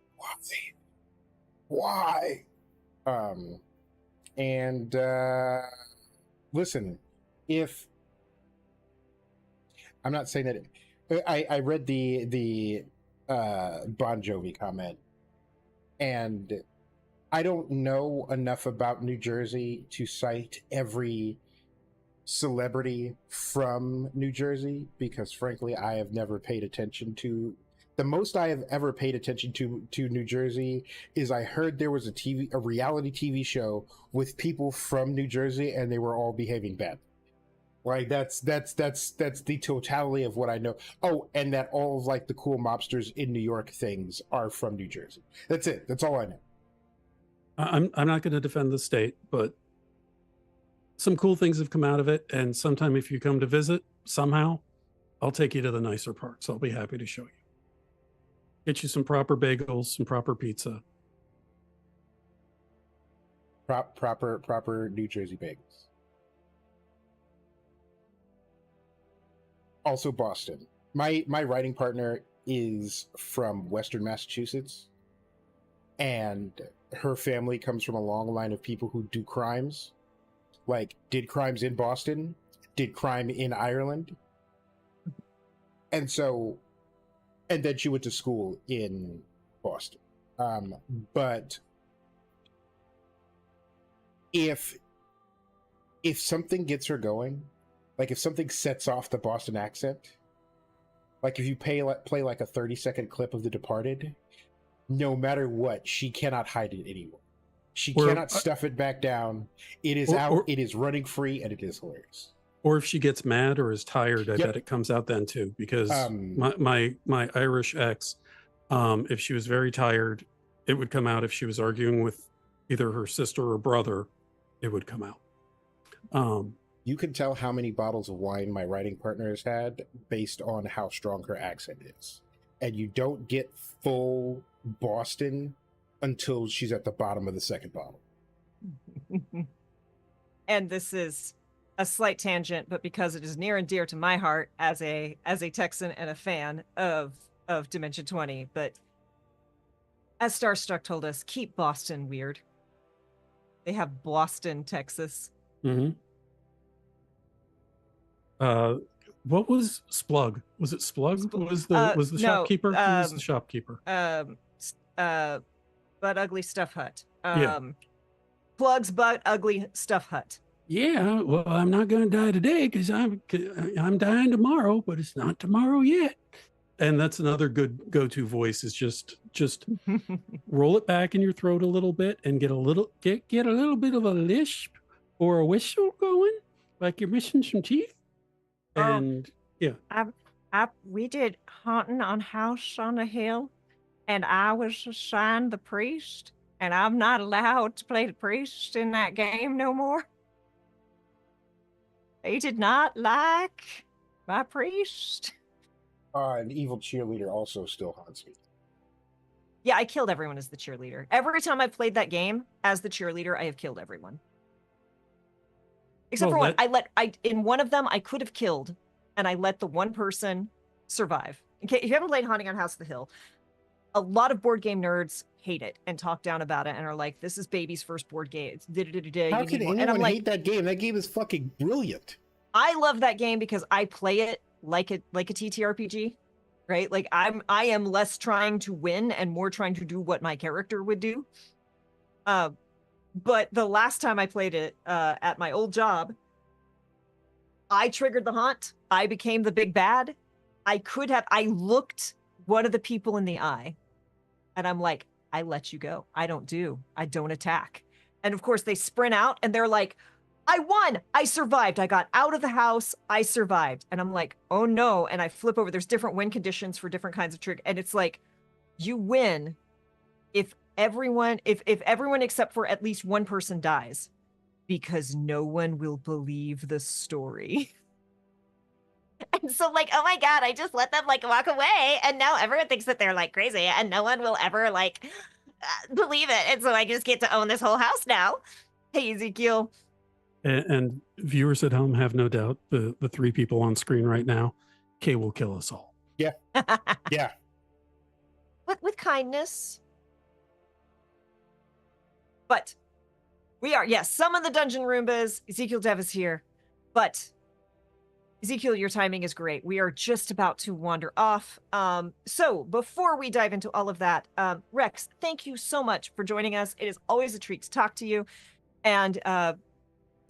Speaker 2: Why? Listen, if I'm not saying that I read the Bon Jovi comment, and I don't know enough about New Jersey to cite every celebrity from New Jersey, because frankly I have never paid attention to. The most I have ever paid attention to New Jersey is I heard there was a reality TV show with people from New Jersey and they were all behaving bad. Like that's the totality of what I know. Oh, and that all of like the cool mobsters in New York things are from New Jersey. That's it. That's all I know.
Speaker 3: I'm not going to defend the state, but some cool things have come out of it. And sometime if you come to visit somehow, I'll take you to the nicer parts. I'll be happy to show you. Get you some proper bagels, some proper pizza.
Speaker 2: Proper New Jersey bagels. Also Boston. My writing partner is from Western Massachusetts, and her family comes from a long line of people who do crimes. like did crimes in Boston, did crime in Ireland, and then she went to school in Boston. But if something gets her going, like if something sets off the Boston accent, like if you play like a 30-second clip of The Departed, no matter what, she cannot hide it anymore. She cannot stuff it back down. It is out. It is running free, and it is hilarious.
Speaker 3: Or if she gets mad or is tired, I
Speaker 2: Yep.
Speaker 3: bet it comes out then too. Because my Irish ex, if she was very tired, it would come out. If she was arguing with either her sister or brother, it would come out.
Speaker 2: You can tell how many bottles of wine my writing partner has had based on how strong her accent is. And you don't get full Boston until she's at the bottom of the second bottle.
Speaker 1: And this is a slight tangent, but because it is near and dear to my heart as a Texan and a fan of Dimension 20, but as Starstruck told us, keep Boston weird. They have Boston, Texas.
Speaker 3: Mm-hmm. What was Splug? Was it Splug? Was the shopkeeper? Who was the shopkeeper?
Speaker 1: Butt Ugly Stuff Hut.
Speaker 3: Yeah.
Speaker 1: Plug's Butt Ugly Stuff Hut.
Speaker 3: Yeah, well, I'm not going to die today because I'm dying tomorrow, but it's not tomorrow yet. And that's another good go-to voice is just roll it back in your throat a little bit and get a little bit of a lisp or a whistle going, like you're missing some teeth. And yeah,
Speaker 1: we did Haunting on House on the Hill, and I was assigned the priest, and I'm not allowed to play the priest in that game no more. They did not like my priest.
Speaker 2: An evil cheerleader also still haunts me.
Speaker 1: Yeah, I killed everyone as the cheerleader. Every time I've played that game as the cheerleader, I have killed everyone. Except for one. In one of them, I could have killed, and I let the one person survive. Okay, if you haven't played Haunting on House of the Hill, a lot of board game nerds hate it and talk down about it and are like, this is baby's first board game.
Speaker 2: How can anyone hate that game? That game is fucking brilliant.
Speaker 1: I love that game because I play it like a TTRPG, right? Like I am less trying to win and more trying to do what my character would do. But the last time I played it at my old job, I triggered the haunt. I became the big bad. I looked one of the people in the eye and I'm like, I let you go. I don't attack. And of course they sprint out and they're like, I won. I survived. I got out of the house. I survived. And I'm like, oh no. And I flip over. There's different win conditions for different kinds of trigger. And it's like, you win if everyone except for at least one person dies, because no one will believe the story. And so like, oh my God, I just let them like walk away. And now everyone thinks that they're like crazy and no one will ever like believe it. And so I just get to own this whole house now. Hey, Ezekiel.
Speaker 3: And viewers at home have no doubt the three people on screen right now, Kay will kill us all.
Speaker 2: Yeah. Yeah.
Speaker 1: With kindness. But we are, yes, some of the dungeon Roombas. Ezekiel Dev is here. But Ezekiel, your timing is great. We are just about to wander off. So before we dive into all of that, Rex, thank you so much for joining us. It is always a treat to talk to you. And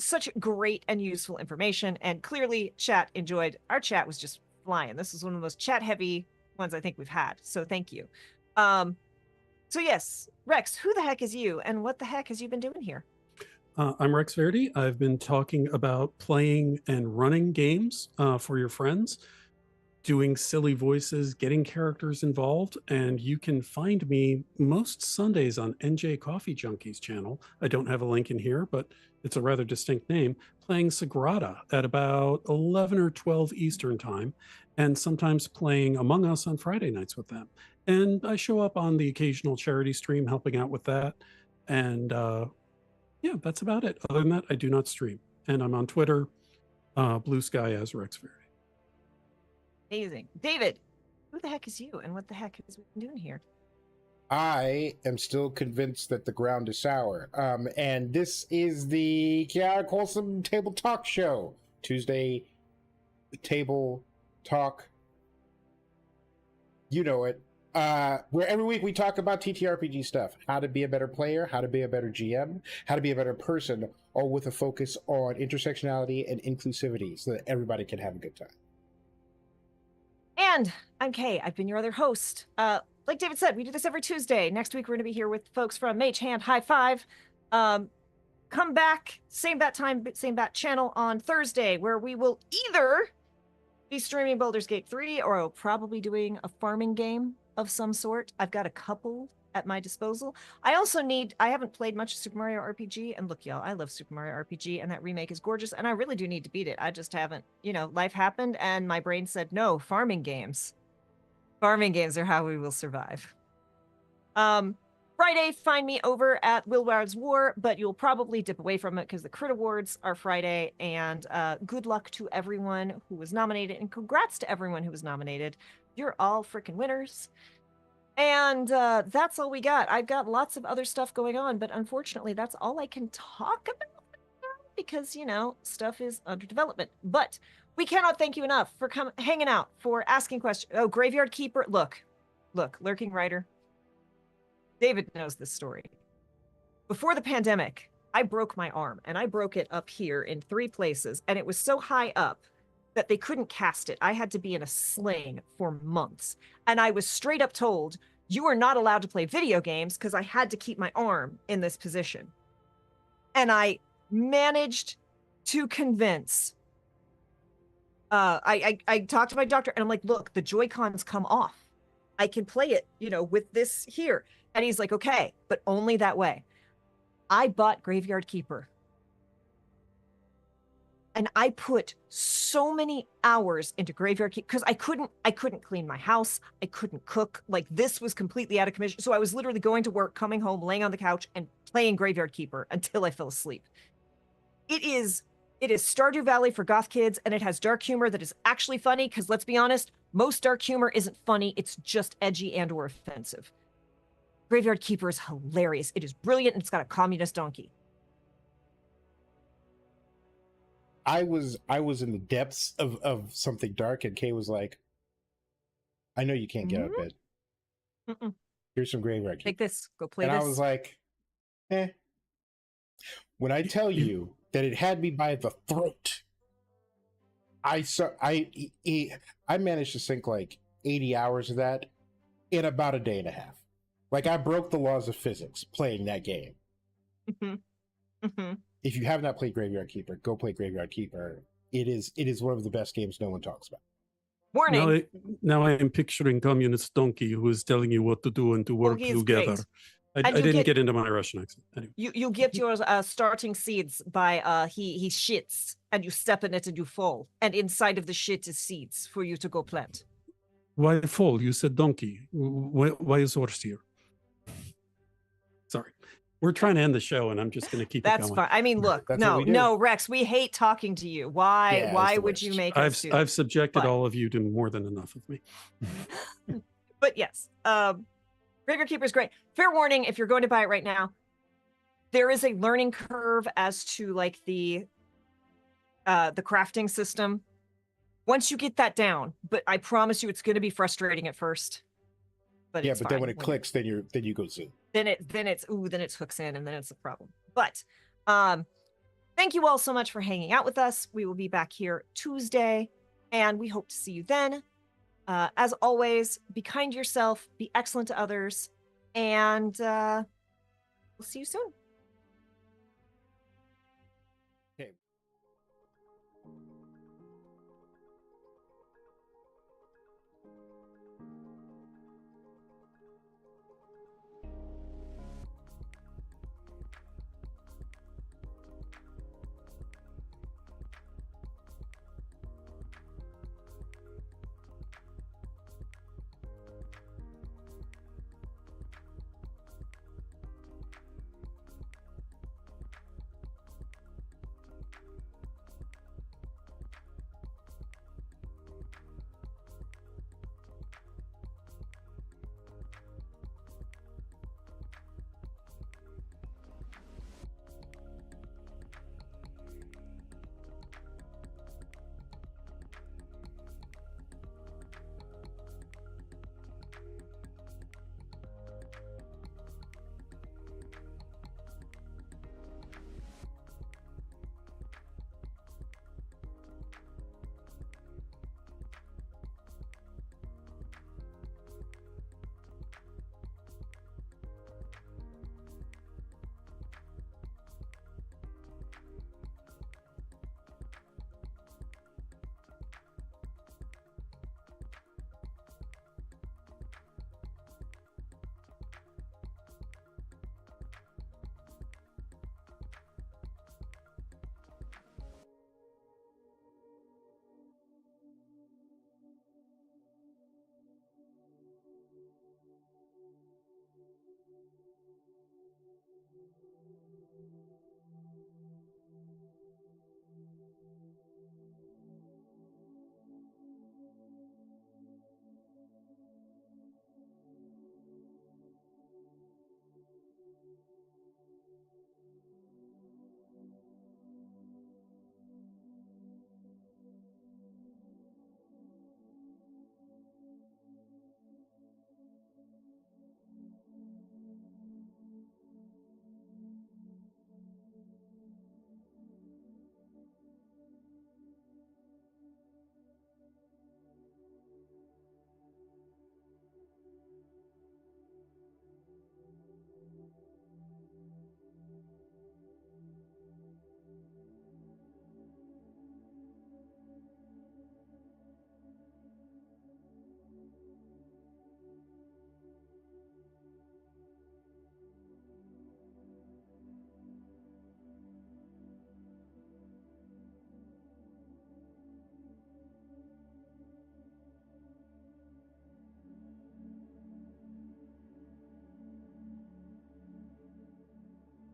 Speaker 1: such great and useful information. And clearly chat enjoyed. Our chat was just flying. This is one of the most chat heavy ones I think we've had. So thank you. So yes, Rex, who the heck is you and what the heck has you been doing here?
Speaker 3: I'm Rex Verdi. I've been talking about playing and running games for your friends, doing silly voices, getting characters involved, and you can find me most Sundays on NJ Coffee Junkies channel. I don't have a link in here, but it's a rather distinct name, playing Sagrada at about 11 or 12 Eastern time, and sometimes playing Among Us on Friday nights with them. And I show up on the occasional charity stream helping out with that. And yeah, that's about it. Other than that, I do not stream. And I'm on Twitter, Blue Sky as Rex Verdi.
Speaker 1: Amazing. David, who the heck is you and what the heck has we been doing here?
Speaker 2: I am still convinced that the ground is sour. And this is the Chaotic Wholesome Table Talk Show. Tuesday Table Talk. You know it. Where every week we talk about TTRPG stuff. How to be a better player, how to be a better GM, how to be a better person, all with a focus on intersectionality and inclusivity so that everybody can have a good time.
Speaker 1: And I'm Kay. I've been your other host. Like David said, we do this every Tuesday. Next week, we're going to be here with folks from Mage Hand High Five. Come back, same bat time, same bat channel on Thursday, where we will either be streaming Baldur's Gate 3 or I'll probably doing a farming game of some sort. I've got a couple at my disposal. I haven't played much Super Mario RPG, and look, y'all, I love Super Mario RPG, and that remake is gorgeous, and I really do need to beat it. I just haven't, life happened, and my brain said, no, farming games. Farming games are how we will survive. Friday, find me over at Wilward's War, but you'll probably dip away from it because the Crit Awards are Friday, and good luck to everyone who was nominated, and congrats to everyone who was nominated. You're all freaking winners. And that's all we got. I've got lots of other stuff going on, but unfortunately, that's all I can talk about because, stuff is under development. But we cannot thank you enough for hanging out, for asking questions. Oh, Graveyard Keeper. Look, Lurking Writer. David knows this story. Before the pandemic, I broke my arm, and I broke it up here in 3 places, and it was so high up that they couldn't cast it. I had to be in a sling for months, and I was straight up told, you are not allowed to play video games because I had to keep my arm in this position. And I managed to convince I talked to my doctor, and I'm like, look, the Joy-Cons come off. I can play it, with this here. And he's like, okay, but only that way. I bought Graveyard Keeper. And I put so many hours into Graveyard Keeper because I couldn't clean my house. I couldn't cook. Like, this was completely out of commission. So I was literally going to work, coming home, laying on the couch, and playing Graveyard Keeper until I fell asleep. It is Stardew Valley for goth kids, and it has dark humor that is actually funny, because let's be honest, most dark humor isn't funny, it's just edgy and or offensive. Graveyard Keeper is hilarious. It is brilliant, and it's got a communist donkey.
Speaker 2: I was in the depths of something dark, and Kay was like, I know you can't get out of bed.
Speaker 1: Mm-mm.
Speaker 2: Here's some Graveyard Keeper.
Speaker 1: Take this, go play
Speaker 2: and
Speaker 1: this.
Speaker 2: I was like, When I tell you that it had me by the throat, I managed to sink like 80 hours of that in about a day and a half. Like, I broke the laws of physics playing that game. If you have not played Graveyard Keeper, go play Graveyard Keeper. It is one of the best games no one talks about.
Speaker 1: Warning.
Speaker 3: Now I am picturing communist donkey who is telling you what to do and to work together. I didn't get into my Russian accent. Anyway.
Speaker 1: You get your starting seeds by he shits, and you step in it and you fall, and inside of the shit is seeds for you to go plant.
Speaker 3: Why fall? You said donkey. Why is horse here? Sorry. We're trying to end the show, and I'm just going to keep it going.
Speaker 1: That's fine. I mean, look, no, Rex, we hate talking to you. Why would you make us do that?
Speaker 3: I've subjected all of you to more than enough of me.
Speaker 1: But yes, Graveyard Keeper is great. Fair warning, if you're going to buy it right now, there is a learning curve as to like the crafting system. Once you get that down, but I promise you, it's going to be frustrating at first. But
Speaker 2: yeah, but then when it clicks, then you go zoom.
Speaker 1: Then it's hooks in, and then it's a problem. But thank you all so much for hanging out with us. We will be back here Tuesday, and we hope to see you then. As always, be kind to yourself, be excellent to others, and we'll see you soon.